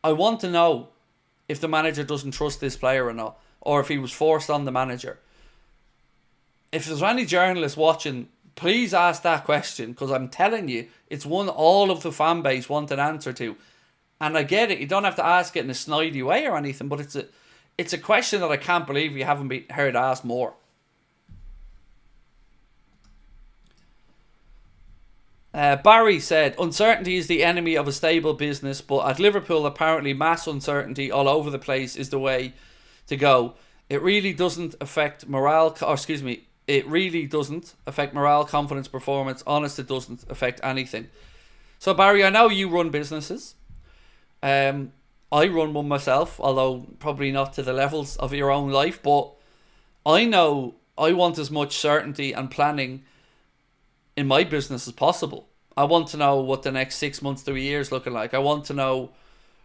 I want to know if the manager doesn't trust this player or not, or if he was forced on the manager. If there's any journalists watching, please ask that question, because I'm telling you, it's one all of the fan base want an answer to. And I get it, you don't have to ask it in a snidey way or anything, but it's a question that I can't believe you haven't been heard asked more. Barry said, uncertainty is the enemy of a stable business, but at Liverpool apparently mass uncertainty all over the place is the way to go. It really doesn't affect morale, it really doesn't affect morale, confidence, performance. Honest, it doesn't affect anything. So Barry, I know you run businesses. I run one myself, although probably not to the levels of your own life, but I know I want as much certainty and planning in my business as possible. I want to know what the next 6 months to a year is looking like. I want to know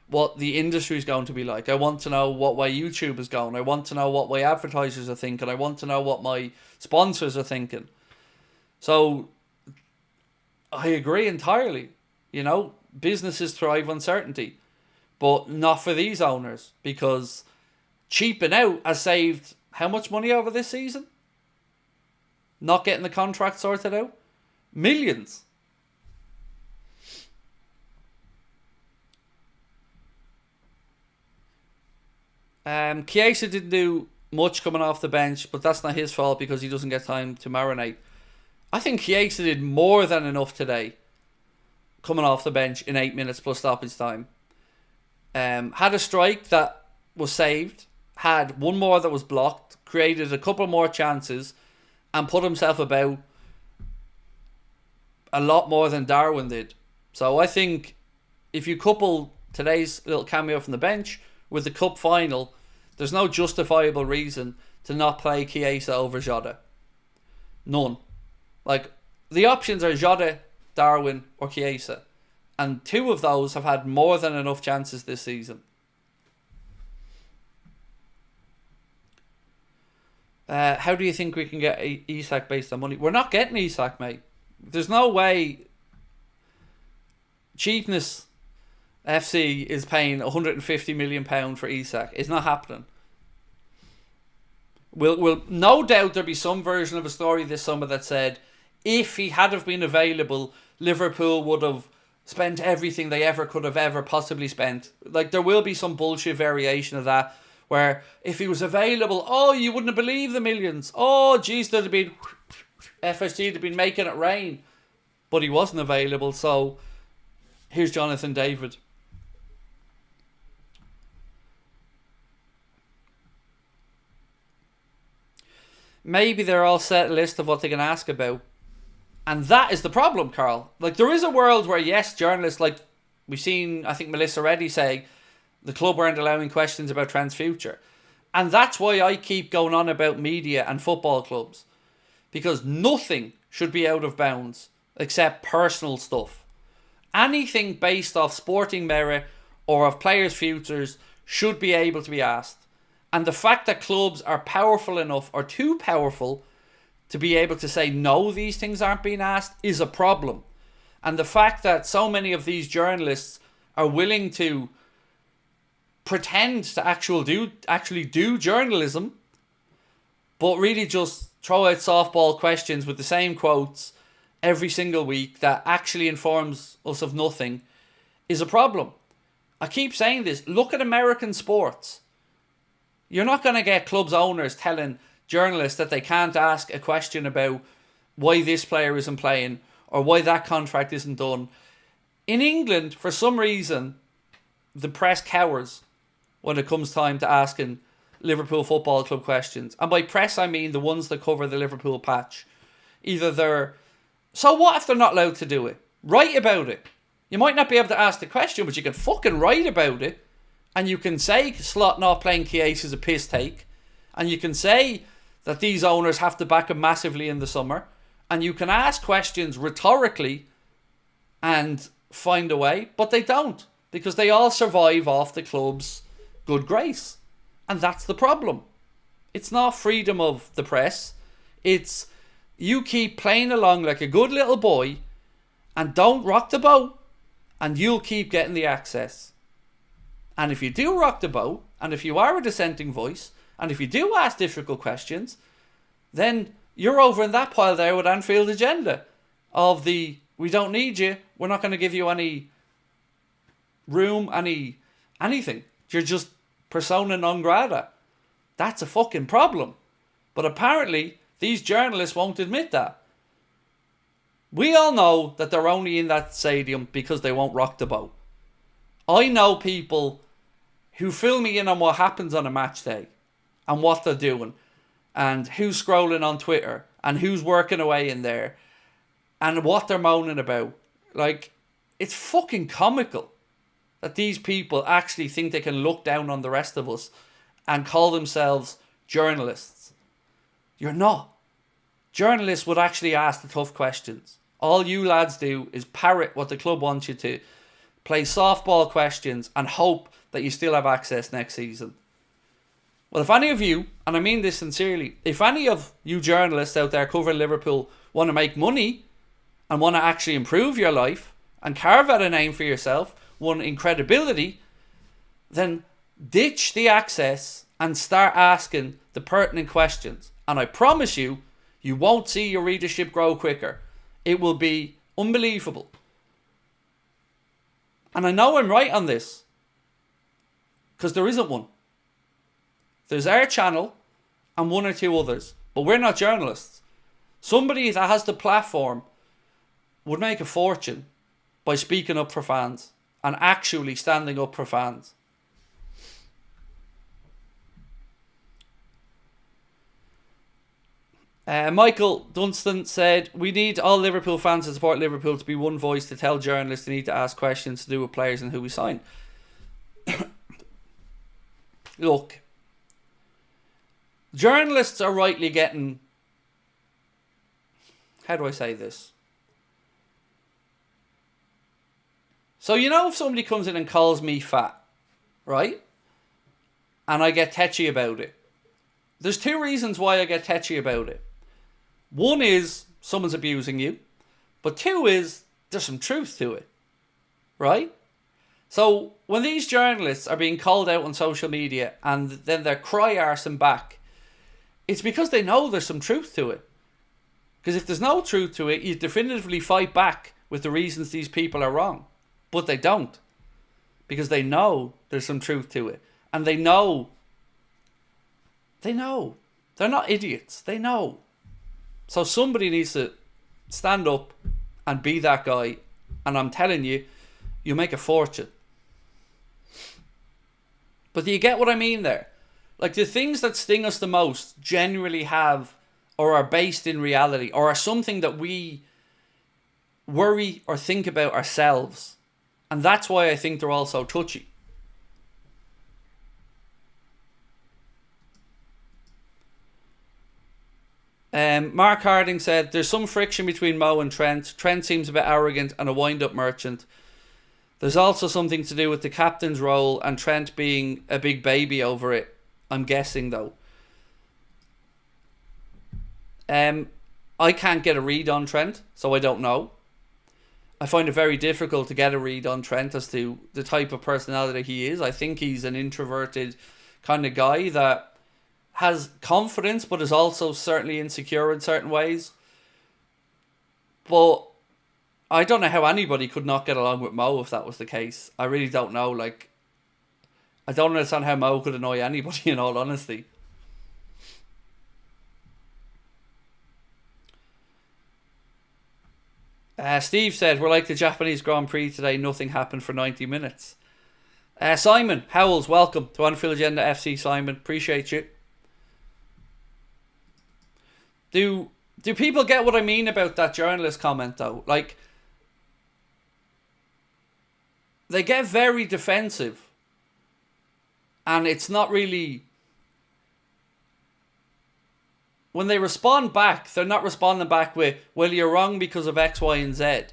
what the industry is going to be like. I want to know what way YouTube is going. I want to know what way advertisers are thinking. I want to know what my sponsors are thinking. So I agree entirely. You know, businesses thrive on certainty, but not for these owners, because cheaping out has saved how much money over this season? Not getting the contract sorted out? Millions. Chiesa didn't do much coming off the bench, but that's not his fault because he doesn't get time to marinate. I think Chiesa did more than enough today coming off the bench in 8 minutes plus stoppage time. Had a strike that was saved, had one more that was blocked, created a couple more chances, and put himself about a lot more than Darwin did. So I think if you couple today's little cameo from the bench with the cup final, there's no justifiable reason to not play Chiesa over Jota. None. Like, the options are Jota, Darwin, or Chiesa, and two of those have had more than enough chances this season. How do you think we can get Isak based on money? We're not getting Isak, mate. There's no way Cheapness FC is paying £150 million for Isak. It's not happening. Will no doubt there'll be some version of a story this summer that said if he had have been available, Liverpool would have spent everything they ever could have ever possibly spent. Like, there will be some bullshit variation of that, where if he was available, oh, you wouldn't believe the millions. Oh, geez, there'd have been FSG had been making it rain. But he wasn't available, so here's Jonathan David. Maybe they're all set a list of what they can ask about. And that is the problem, Carl. Like, there is a world where, yes, journalists, like we've seen, I think Melissa Reddy say, the club weren't allowing questions about trans future. And that's why I keep going on about media and football clubs. Because nothing should be out of bounds except personal stuff. Anything based off sporting merit or of players' futures should be able to be asked. And the fact that clubs are powerful enough or too powerful to be able to say no, these things aren't being asked is a problem. And the fact that so many of these journalists are willing to pretend to actually do journalism, but really just throw out softball questions with the same quotes every single week that actually informs us of nothing, is a problem. I keep saying this. Look at American sports. You're not going to get clubs owners telling journalists that they can't ask a question about why this player isn't playing or why that contract isn't done. In England, for some reason, the press cowers when it comes time to asking Liverpool Football Club questions. And by press, I mean the ones that cover the Liverpool patch. Either they're... So what if they're not allowed to do it? Write about it. You might not be able to ask the question, but you can fucking write about it. And you can say Slot not playing Chiesa is a piss take. And you can say that these owners have to back him massively in the summer. and you can ask questions rhetorically and find a way, but they don't, because they all survive off the club's good grace. And that's the problem. It's not freedom of the press. It's you keep playing along like a good little boy and don't rock the boat, and you'll keep getting the access. And if you do rock the boat, and if you are a dissenting voice, and if you do ask difficult questions, then you're over in that pile there with Anfield Agenda of the, we don't need you, we're not going to give you any room, anything. You're just persona non grata. That's a fucking problem. But apparently, these journalists won't admit that. We all know that they're only in that stadium because they won't rock the boat. I know people who fill me in on what happens on a match day and what they're doing and who's scrolling on Twitter and who's working away in there and what they're moaning about. Like, it's fucking comical that these people actually think they can look down on the rest of us and call themselves journalists. You're not. Journalists would actually ask the tough questions. All you lads do is parrot what the club wants you to, play softball questions and hope that you still have access next season. Well, if any of you, and I mean this sincerely, if any of you journalists out there covering Liverpool want to make money and want to actually improve your life and carve out a name for yourself, one in credibility, then ditch the access and start asking the pertinent questions. And I promise you, you won't see your readership grow quicker. It will be unbelievable. And I know I'm right on this, because there isn't one. There's our channel and one or two others, but we're not journalists. Somebody that has the platform would make a fortune by speaking up for fans and actually standing up for fans. Michael Dunstan said, we need all Liverpool fans to support Liverpool to be one voice to tell journalists they need to ask questions to do with players and who we sign. Look, journalists are rightly getting, how do I say this? So, you know, if somebody comes in and calls me fat, right? And I get tetchy about it. There's two reasons why I get tetchy about it. One is someone's abusing you. But two is there's some truth to it. Right? So when these journalists are being called out on social media and then they're cry-arsing back, it's because they know there's some truth to it. Because if there's no truth to it, you definitively fight back with the reasons these people are wrong. But they don't. Because they know there's some truth to it. And they know. They know. They're not idiots. They know. So somebody needs to stand up and be that guy. And I'm telling you, you make a fortune. But do you get what I mean there? Like, the things that sting us the most generally have or are based in reality or are something that we worry or think about ourselves. And that's why I think they're all so touchy. Mark Harding said, there's some friction between Mo and Trent. Trent seems a bit arrogant and a wind-up merchant. There's also something to do with the captain's role and Trent being a big baby over it. I'm guessing, though. I can't get a read on Trent, so I don't know. I find it very difficult to get a read on Trent as to the type of personality he is. I think he's an introverted kind of guy that has confidence but is also certainly insecure in certain ways. But I don't know how anybody could not get along with Mo if that was the case. I really don't know. Like, I don't understand how Mo could annoy anybody, in all honesty. Steve said, we're like the Japanese Grand Prix today. Nothing happened for 90 minutes. Simon Howells, welcome to Anfield Agenda FC, Simon. Appreciate you. Do people get what I mean about that journalist comment, though? Like, they get very defensive. And it's not really... when they respond back, they're not responding back with, well, you're wrong because of X, Y, and Z.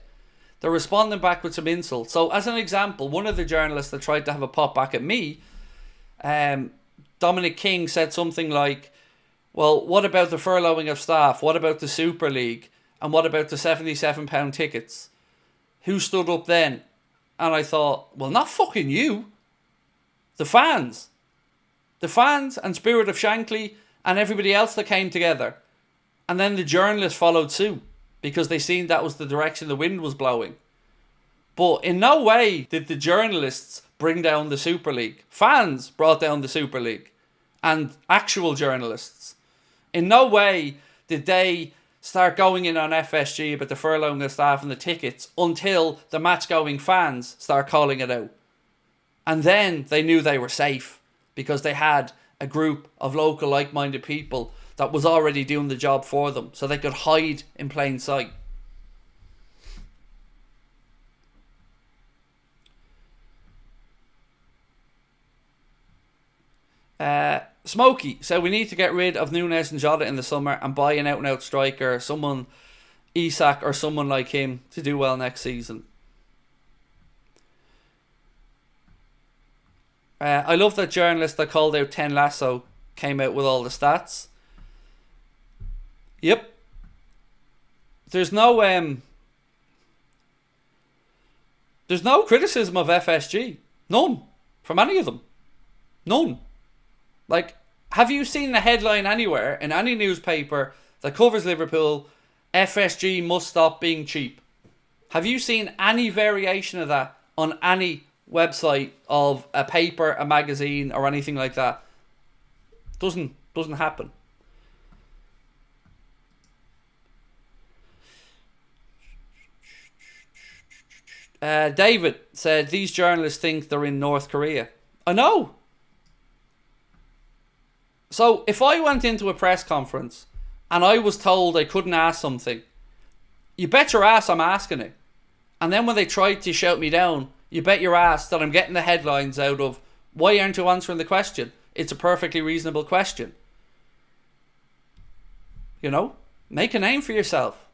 They're responding back with some insults. So, as an example, one of the journalists that tried to have a pop back at me, Dominic King, said something like, well, what about the furloughing of staff? What about the Super League? And what about the £77 tickets? Who stood up then? And I thought, well, not fucking you. The fans. The fans and Spirit of Shankly and everybody else that came together. And then the journalists followed suit because they seen that was the direction the wind was blowing. But in no way did the journalists bring down the Super League. Fans brought down the Super League. And actual journalists. In no way did they start going in on FSG about the furloughing of staff and the tickets until the match-going fans start calling it out. And then they knew they were safe because they had a group of local like-minded people that was already doing the job for them, so they could hide in plain sight. Smokey said we need to get rid of Nunes and Jota in the summer and buy an out-and-out striker, someone Isak or someone like him to do well next season. I love that journalist that called out 10 Lasso came out with all the stats. Yep. There's no criticism of FSG. None. From any of them. None. Like, have you seen the headline anywhere in any newspaper that covers Liverpool, FSG must stop being cheap? Have you seen any variation of that on any website of a paper, a magazine, or anything like that? Doesn't happen. David said these journalists think they're in North Korea. I know. So if I went into a press conference and I was told I couldn't ask something, you bet your ass I'm asking it. And then when they tried to shout me down, you bet your ass that I'm getting the headlines out of, why aren't you answering the question? It's a perfectly reasonable question. You know, make a name for yourself.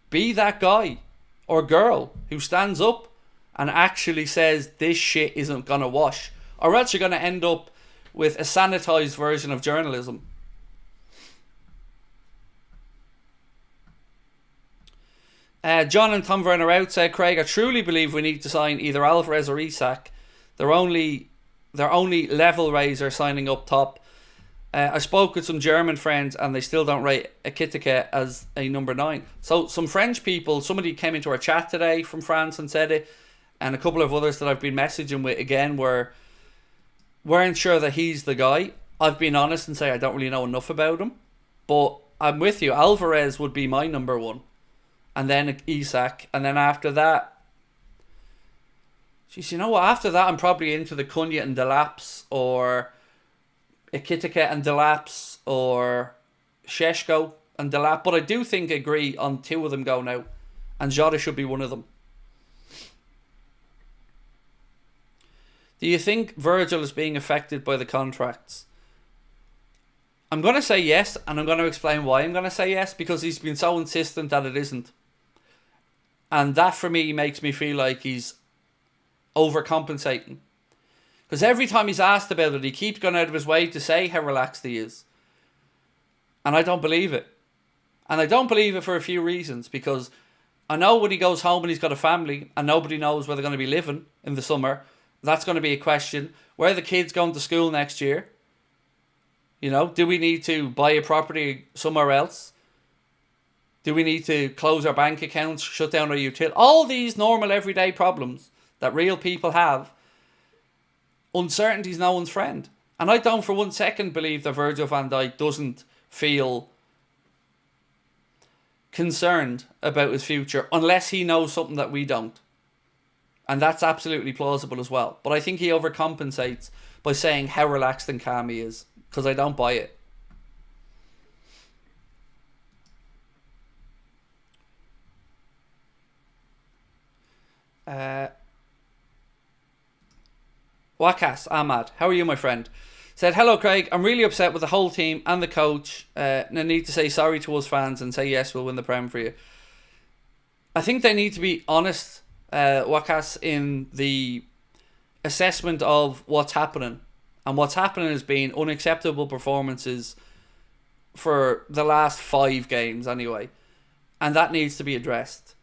Be that guy or girl who stands up and actually says this shit isn't going to wash. Or else you're going to end up with a sanitized version of journalism. John and Tom Werner out said, Craig, I truly believe we need to sign either Alvarez or Isak. They're only level raiser signing up top. I spoke with some German friends and they still don't rate Ekitike as a number 9. So some French people, somebody came into our chat today from France and said it, and a couple of others that I've been messaging with again weren't sure that he's the guy. I've been honest and say I don't really know enough about him, but I'm with you. Alvarez would be my number 1. And then Isak. And then after that, geez, you know what? After that, I'm probably into the Cunha and Delaps, or Ekitike and Delaps, or Sheshko and Delap. But I do agree on 2 of them go now. And Jota should be one of them. Do you think Virgil is being affected by the contracts? I'm going to say yes, and I'm going to explain why I'm going to say yes, because he's been so insistent that it isn't. And that for me makes me feel like he's overcompensating. Because every time he's asked about it, he keeps going out of his way to say how relaxed he is. And I don't believe it. And I don't believe it for a few reasons, because I know when he goes home and he's got a family and nobody knows where they're going to be living in the summer, that's going to be a question. Where are the kids going to school next year? You know, do we need to buy a property somewhere else? Do we need to close our bank accounts, shut down our utility? All these normal everyday problems that real people have. Uncertainty is no one's friend. And I don't for 1 second believe that Virgil van Dijk doesn't feel concerned about his future unless he knows something that we don't. And that's absolutely plausible as well. But I think he overcompensates by saying how relaxed and calm he is. Because I don't buy it. Wakas Ahmad, how are you, my friend? Said, hello Craig, I'm really upset with the whole team and the coach. And I need to say sorry to us fans and say yes, we'll win the Prem for you. I think they need to be honest, Wakas, in the assessment of what's happening. And what's happening has been unacceptable performances for the last 5 games anyway. And that needs to be addressed.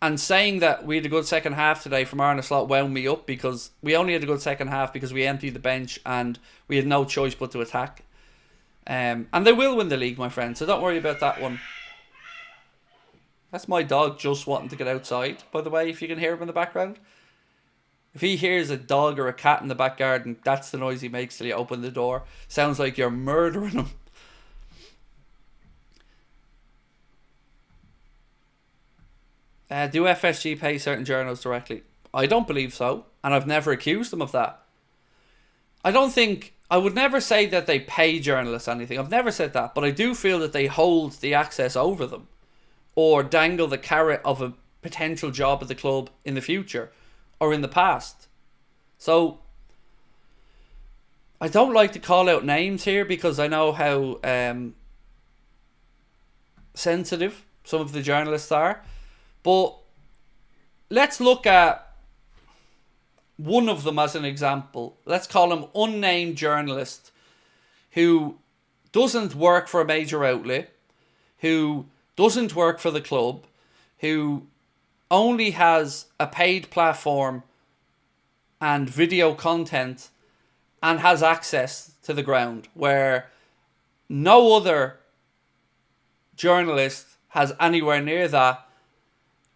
And saying that we had a good second half today from Arne Slot wound me up, because we only had a good second half because we emptied the bench and we had no choice but to attack. And they will win the league, my friend, so don't worry about that one. That's my dog just wanting to get outside, by the way, if you can hear him in the background. If he hears a dog or a cat in the back garden, that's the noise he makes till you open the door. Sounds like you're murdering him. Do FSG pay certain journals directly? I don't believe so, and I've never accused them of that. I would never say that they pay journalists anything. I've never said that, but I do feel that they hold the access over them, or dangle the carrot of a potential job at the club in the future or in the past. So I don't like to call out names here because I know how sensitive some of the journalists are. But let's look at one of them as an example. Let's call him unnamed journalist who doesn't work for a major outlet, who doesn't work for the club, who only has a paid platform and video content and has access to the ground, where no other journalist has anywhere near that,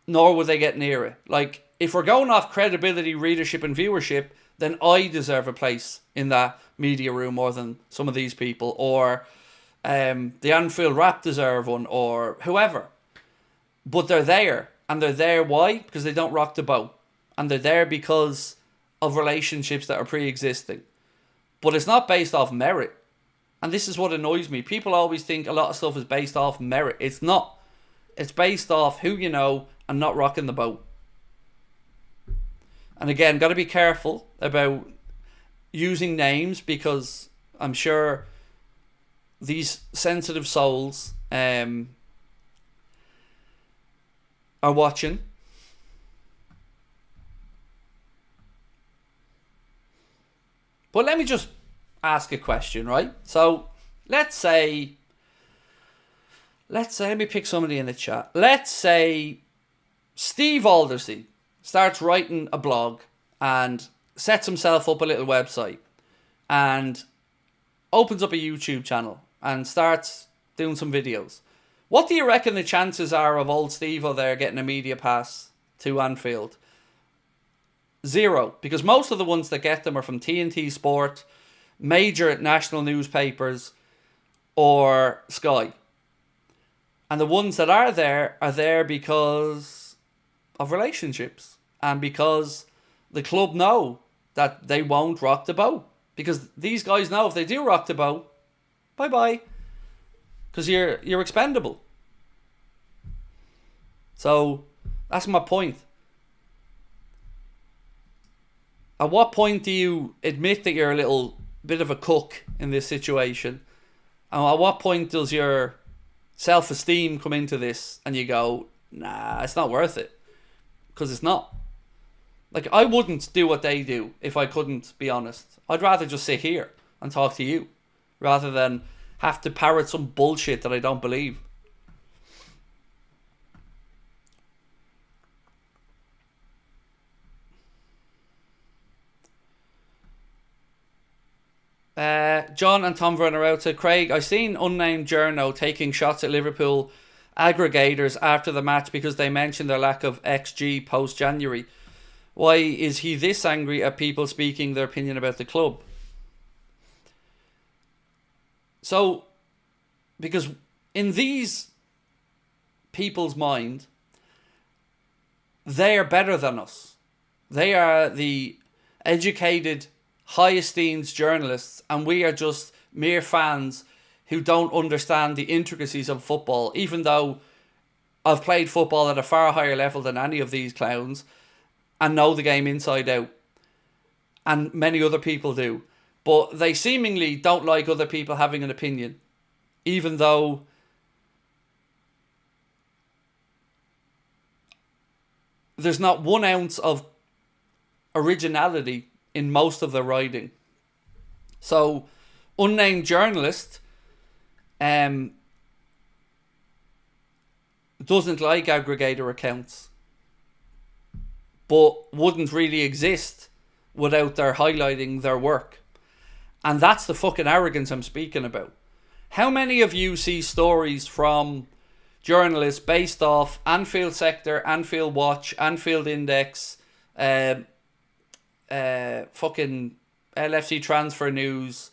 nor would they get near it. Like, if we're going off credibility, readership and viewership, then I deserve a place in that media room more than some of these people, or the Anfield Rap deserve one, or whoever. But they're there, and they're there why? Because they don't rock the boat, and they're there because of relationships that are pre-existing. But it's not based off merit, and this is what annoys me. People always think a lot of stuff is based off merit. It's not. It's based off who you know and not rocking the boat. And again, got to be careful about using names, because I'm sure these sensitive souls are watching. But let me just ask a question, right? So let's say, let me pick somebody in the chat. Let's say Steve Aldersey starts writing a blog and sets himself up a little website and opens up a YouTube channel and starts doing some videos. What do you reckon the chances are of old Steve-O there getting a media pass to Anfield? 0, because most of the ones that get them are from TNT Sport, major national newspapers, or Sky. And the ones that are there because of relationships, and because the club know that they won't rock the boat. Because these guys know if they do rock the boat, bye-bye. Because you're expendable. So that's my point. At what point do you admit that you're a little bit of a cook in this situation? And at what point does your self-esteem come into this and you go, nah, it's not worth it? Because it's not. Like, I wouldn't do what they do if I couldn't be honest. I'd rather just sit here and talk to you rather than have to parrot some bullshit that I don't believe. John and Tom Verner out said, Craig, I seen unnamed journo taking shots at Liverpool aggregators after the match because they mentioned their lack of XG post-January. Why is he this angry at people speaking their opinion about the club? So, because in these people's mind, they are better than us. They are the educated, high-esteemed journalists, and we are just mere fans who don't understand the intricacies of football, even though I've played football at a far higher level than any of these clowns and know the game inside out. And many other people do. but they seemingly don't like other people having an opinion, even though there's not 1 ounce of originality in most of their writing. So, unnamed journalist doesn't like aggregator accounts, but wouldn't really exist without their highlighting their work. And that's the fucking arrogance I'm speaking about. How many of you see stories from journalists based off Anfield Sector, Anfield Watch, Anfield Index, fucking LFC Transfer News,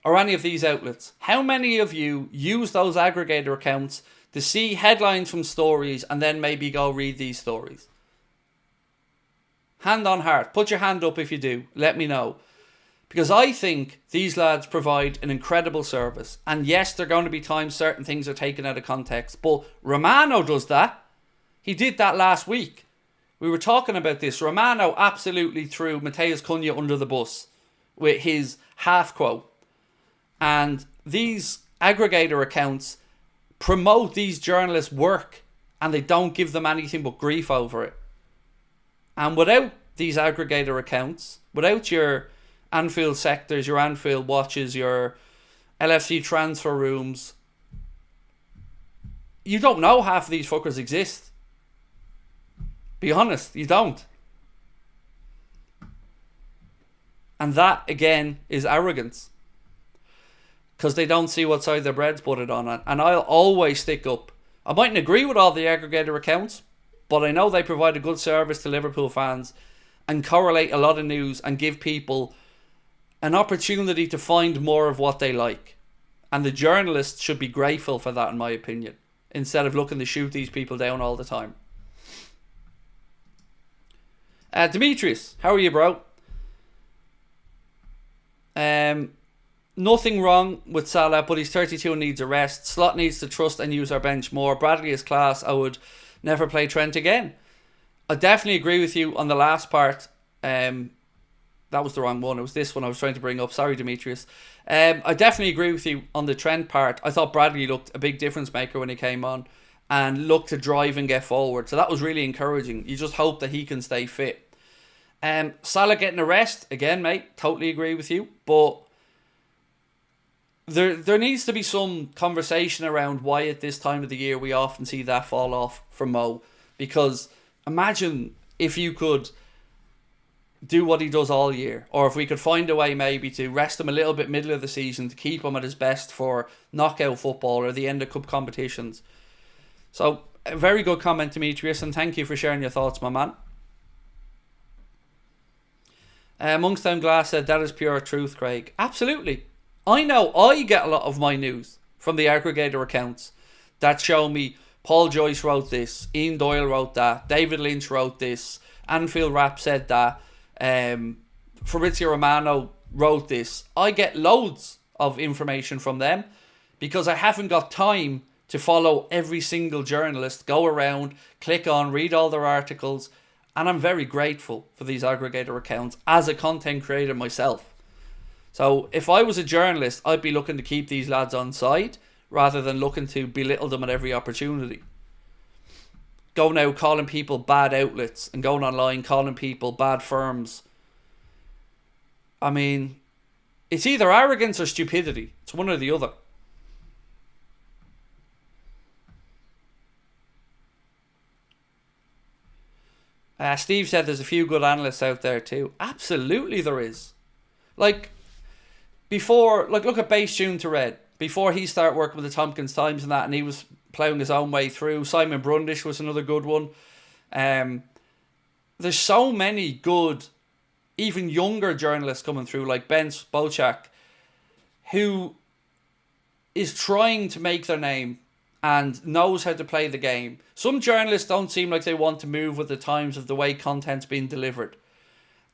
or any of these outlets? How many of you use those aggregator accounts to see headlines from stories and then maybe go read these stories? Hand on heart. Put your hand up if you do. Let me know. Because I think these lads provide an incredible service. And yes, there are going to be times certain things are taken out of context. But Romano does that. He did that last week. We were talking about this. Romano absolutely threw Mateus Cunha under the bus with his half quote. And these aggregator accounts promote these journalists' work, and they don't give them anything but grief over it. And without these aggregator accounts, without your Anfield Sectors, your Anfield Watches, your LFC Transfer Rooms, you don't know half of these fuckers exist. Be honest, you don't. And that, again, is arrogance. Because they don't see what side their bread's buttered on. And I'll always stick up. I mightn't agree with all the aggregator accounts, but I know they provide a good service to Liverpool fans and correlate a lot of news and give people an opportunity to find more of what they like. And the journalists should be grateful for that, in my opinion, instead of looking to shoot these people down all the time. Demetrius, how are you, bro? Nothing wrong with Salah, but he's 32 and needs a rest. Slot needs to trust and use our bench more. Bradley is class. I would never play Trent again. I definitely agree with you on the last part. That was the wrong one. It was this one I was trying to bring up. Sorry, Demetrius. I definitely agree with you on the Trent part. I thought Bradley looked a big difference maker when he came on and looked to drive and get forward. So that was really encouraging. You just hope that he can stay fit. Salah getting a rest. Again, mate, totally agree with you. But there needs to be some conversation around why at this time of the year we often see that fall off from Mo. Because imagine if you could do what he does all year, or if we could find a way maybe to rest him a little bit middle of the season to keep him at his best for knockout football or the end of cup competitions. So, a very good comment, Demetrius, and thank you for sharing your thoughts, my man. Monkstown Glass said, that is pure truth, Craig. Absolutely. I know I get a lot of my news from the aggregator accounts that show me Paul Joyce wrote this, Ian Doyle wrote that, David Lynch wrote this, Anfield Rap said that, Fabrizio Romano wrote this. I get loads of information from them because I haven't got time to follow every single journalist, go around, click on, read all their articles, and I'm very grateful for these aggregator accounts as a content creator myself. So if I was a journalist, I'd be looking to keep these lads on side rather than looking to belittle them at every opportunity. Going out calling people bad outlets and going online calling people bad firms. I mean, it's either arrogance or stupidity. It's one or the other. Steve said there's a few good analysts out there too. Absolutely there is. Like, before, like, look at Base June to Red. Before he started working with the Tompkins Times and that, and he was ploughing his own way through. Simon Brundish was another good one. There's so many good, even younger journalists coming through, like Ben Bolchak, who is trying to make their name and knows how to play the game. Some journalists don't seem like they want to move with the times of the way content's being delivered.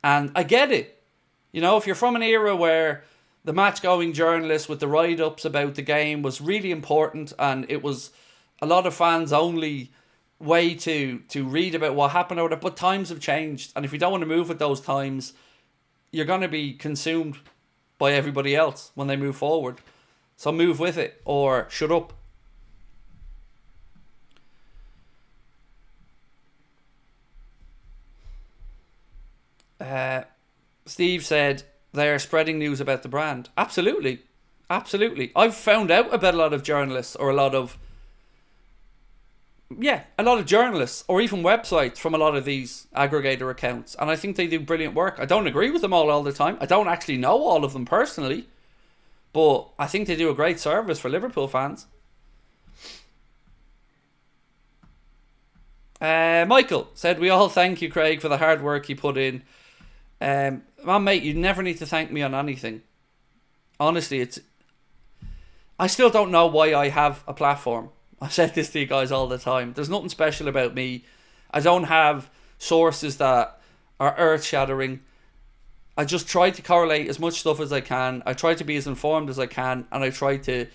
And I get it. You know, if you're from an era where the match-going journalist with the write-ups about the game was really important and it was a lot of fans' only way to read about what happened over there, but times have changed. And if you don't want to move with those times, you're going to be consumed by everybody else when they move forward. So move with it or shut up. Steve said they're spreading news about the brand. Absolutely. Absolutely. I've found out about a lot of journalists or a lot of journalists or even websites from a lot of these aggregator accounts, and I think they do brilliant work. I don't agree with them all the time. I don't actually know all of them personally, but I think they do a great service for Liverpool fans. Michael said, we all thank you, Craig, for the hard work you put in. Mate, you never need to thank me on anything. Honestly, I still don't know why I have a platform. I said this to you guys all the time. There's nothing special about me. I don't have sources that are earth-shattering. I just try to correlate as much stuff as I can. I try to be as informed as I can, and I try to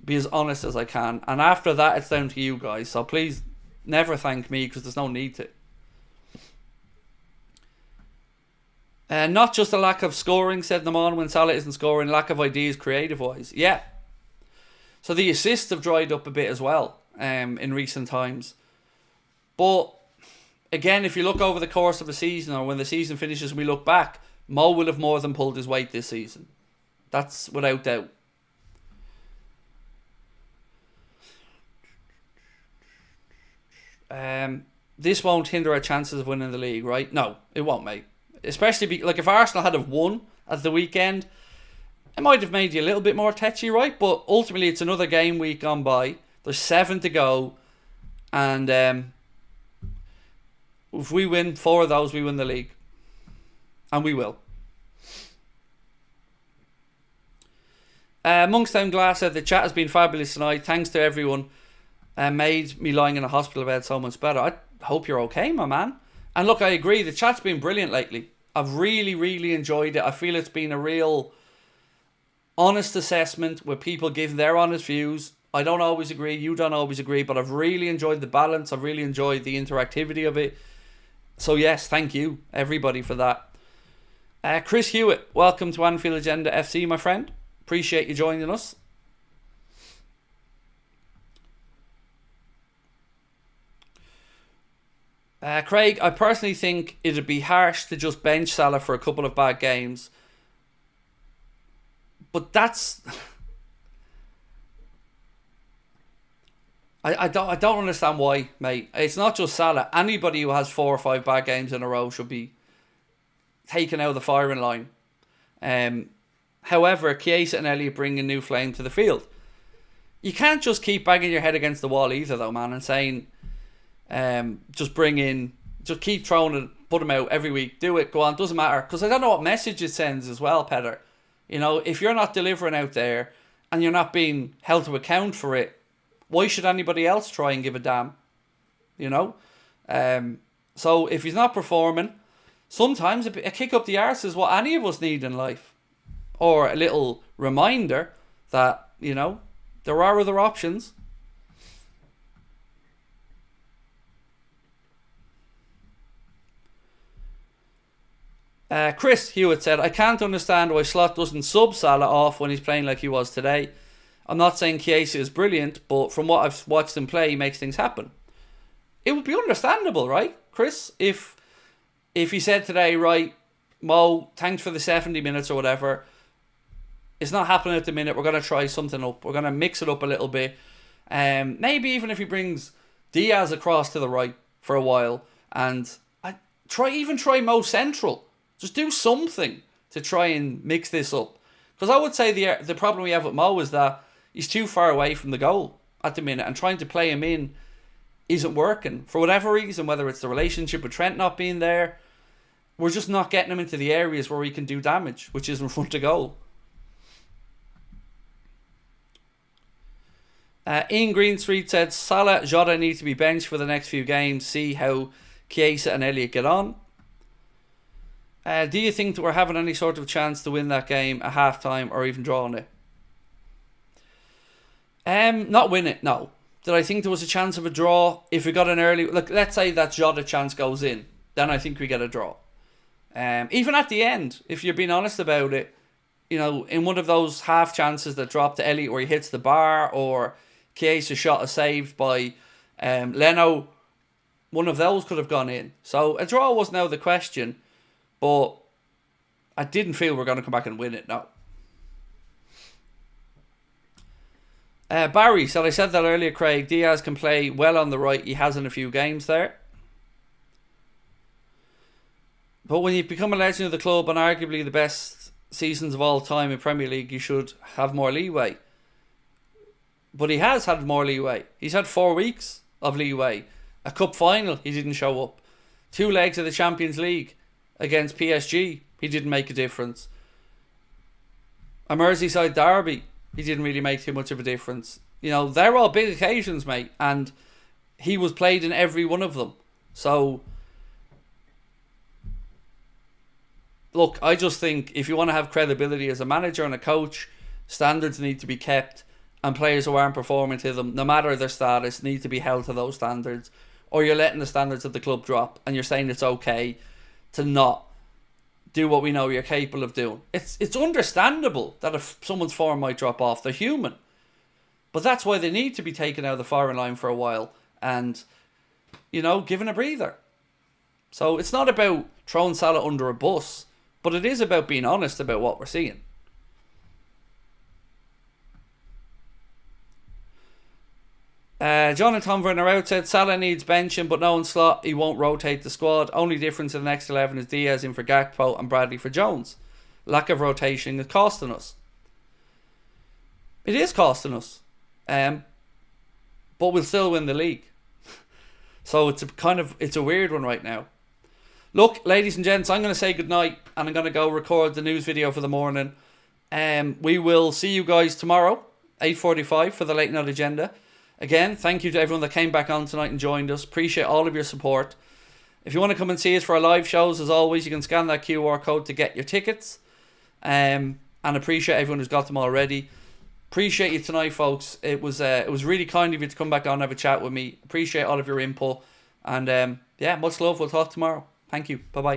be as honest as I can. And after that, it's down to you guys. So please never thank me, because there's no need to. Not just a lack of scoring, said Naman, when Salah isn't scoring, lack of ideas creative-wise. Yeah. So the assists have dried up a bit as well in recent times. But again, if you look over the course of a season, or when the season finishes and we look back, Mo will have more than pulled his weight this season. That's without doubt. This won't hinder our chances of winning the league, right? No, it won't, mate. Especially, like, if Arsenal had have won at the weekend, it might have made you a little bit more tetchy, right? But ultimately, it's another game week gone by. There's 7 to go. And if we win 4 of those, we win the league. And we will. Monkstown Glass said, the chat has been fabulous tonight. Thanks to everyone. Made me lying in a hospital bed so much better. I hope you're okay, my man. And look, I agree. The chat's been brilliant lately. I've really, really enjoyed it. I feel it's been a real honest assessment with people giving their honest views. I don't always agree. You don't always agree. But I've really enjoyed the balance. I've really enjoyed the interactivity of it. So yes, thank you, everybody, for that. Chris Hewitt, welcome to Anfield Agenda FC, my friend. Appreciate you joining us. Craig, I personally think it'd be harsh to just bench Salah for a couple of bad games. But that's... I don't understand why, mate. It's not just Salah. Anybody who has 4 or 5 bad games in a row should be taken out of the firing line. However, Chiesa and Elliott bring a new flame to the field. You can't just keep banging your head against the wall either, though, man, and saying... just keep throwing it, put them out every week, do it, go on, doesn't matter, because I don't know what message it sends as well, Petter. You know, if you're not delivering out there and you're not being held to account for it, why should anybody else try and give a damn? You know? So if he's not performing, sometimes a kick up the arse is what any of us need in life, or a little reminder that, you know, there are other options. Chris Hewitt said, I can't understand why Slot doesn't sub Salah off when he's playing like he was today. I'm not saying Chiesa is brilliant, but from what I've watched him play, he makes things happen. It would be understandable, right, Chris? If he said today, right, Mo, thanks for the 70 minutes or whatever. It's not happening at the minute. We're going to try something up. We're going to mix it up a little bit. Maybe even if he brings Diaz across to the right for a while and try Mo central. Just do something to try and mix this up. Because I would say the problem we have with Mo is that he's too far away from the goal at the minute, and trying to play him in isn't working. For whatever reason, whether it's the relationship with Trent not being there, we're just not getting him into the areas where he can do damage, which is in front of goal. Ian Greenstreet said, Salah, Jota need to be benched for the next few games. See how Chiesa and Elliott get on. Do you think that we're having any sort of chance to win that game at half-time or even drawing it? Not win it, no. Did I think there was a chance of a draw if we got an early... Look, let's say that Jota chance goes in. Then I think we get a draw. Even at the end, if you're being honest about it, in one of those half chances that drop to Elliott where he hits the bar, or Chiesa's shot is saved by Leno, one of those could have gone in. So a draw was now the question, but I didn't feel we're going to come back and win it, no. Barry said, I said that earlier, Craig. Diaz can play well on the right. He has in a few games there. But when you become a legend of the club and arguably the best seasons of all time in Premier League, you should have more leeway. But he has had more leeway. He's had 4 weeks of leeway. A cup final, he didn't show up. 2 legs of the Champions League against PSG, he didn't make a difference. A Merseyside derby, he didn't really make too much of a difference. They're all big occasions, mate, and he was played in every one of them. So, look, I just think if you want to have credibility as a manager and a coach, standards need to be kept, and players who aren't performing to them, no matter their status, need to be held to those standards, or you're letting the standards of the club drop, and you're saying it's okay to not do what we know you're capable of doing. It's understandable that if someone's form might drop off, they're human. But that's why they need to be taken out of the firing line for a while and, given a breather. So it's not about throwing Salah under a bus, but it is about being honest about what we're seeing. Jonathan Werner out said Salah needs benching, but no one slot. He won't rotate the squad. Only difference in the next 11 is Diaz in for Gakpo and Bradley for Jones. Lack of rotation is costing us. It is costing us, but we'll still win the league. So it's a weird one right now. Look, ladies and gents, I'm going to say goodnight and I'm going to go record the news video for the morning. We will see you guys tomorrow, 8:45 for the late night agenda. Again, thank you to everyone that came back on tonight and joined us. Appreciate all of your support. If you want to come and see us for our live shows, as always, you can scan that QR code to get your tickets. And appreciate everyone who's got them already. Appreciate you tonight, folks. It was really kind of you to come back on and have a chat with me. Appreciate all of your input. And much love. We'll talk tomorrow. Thank you. Bye-bye.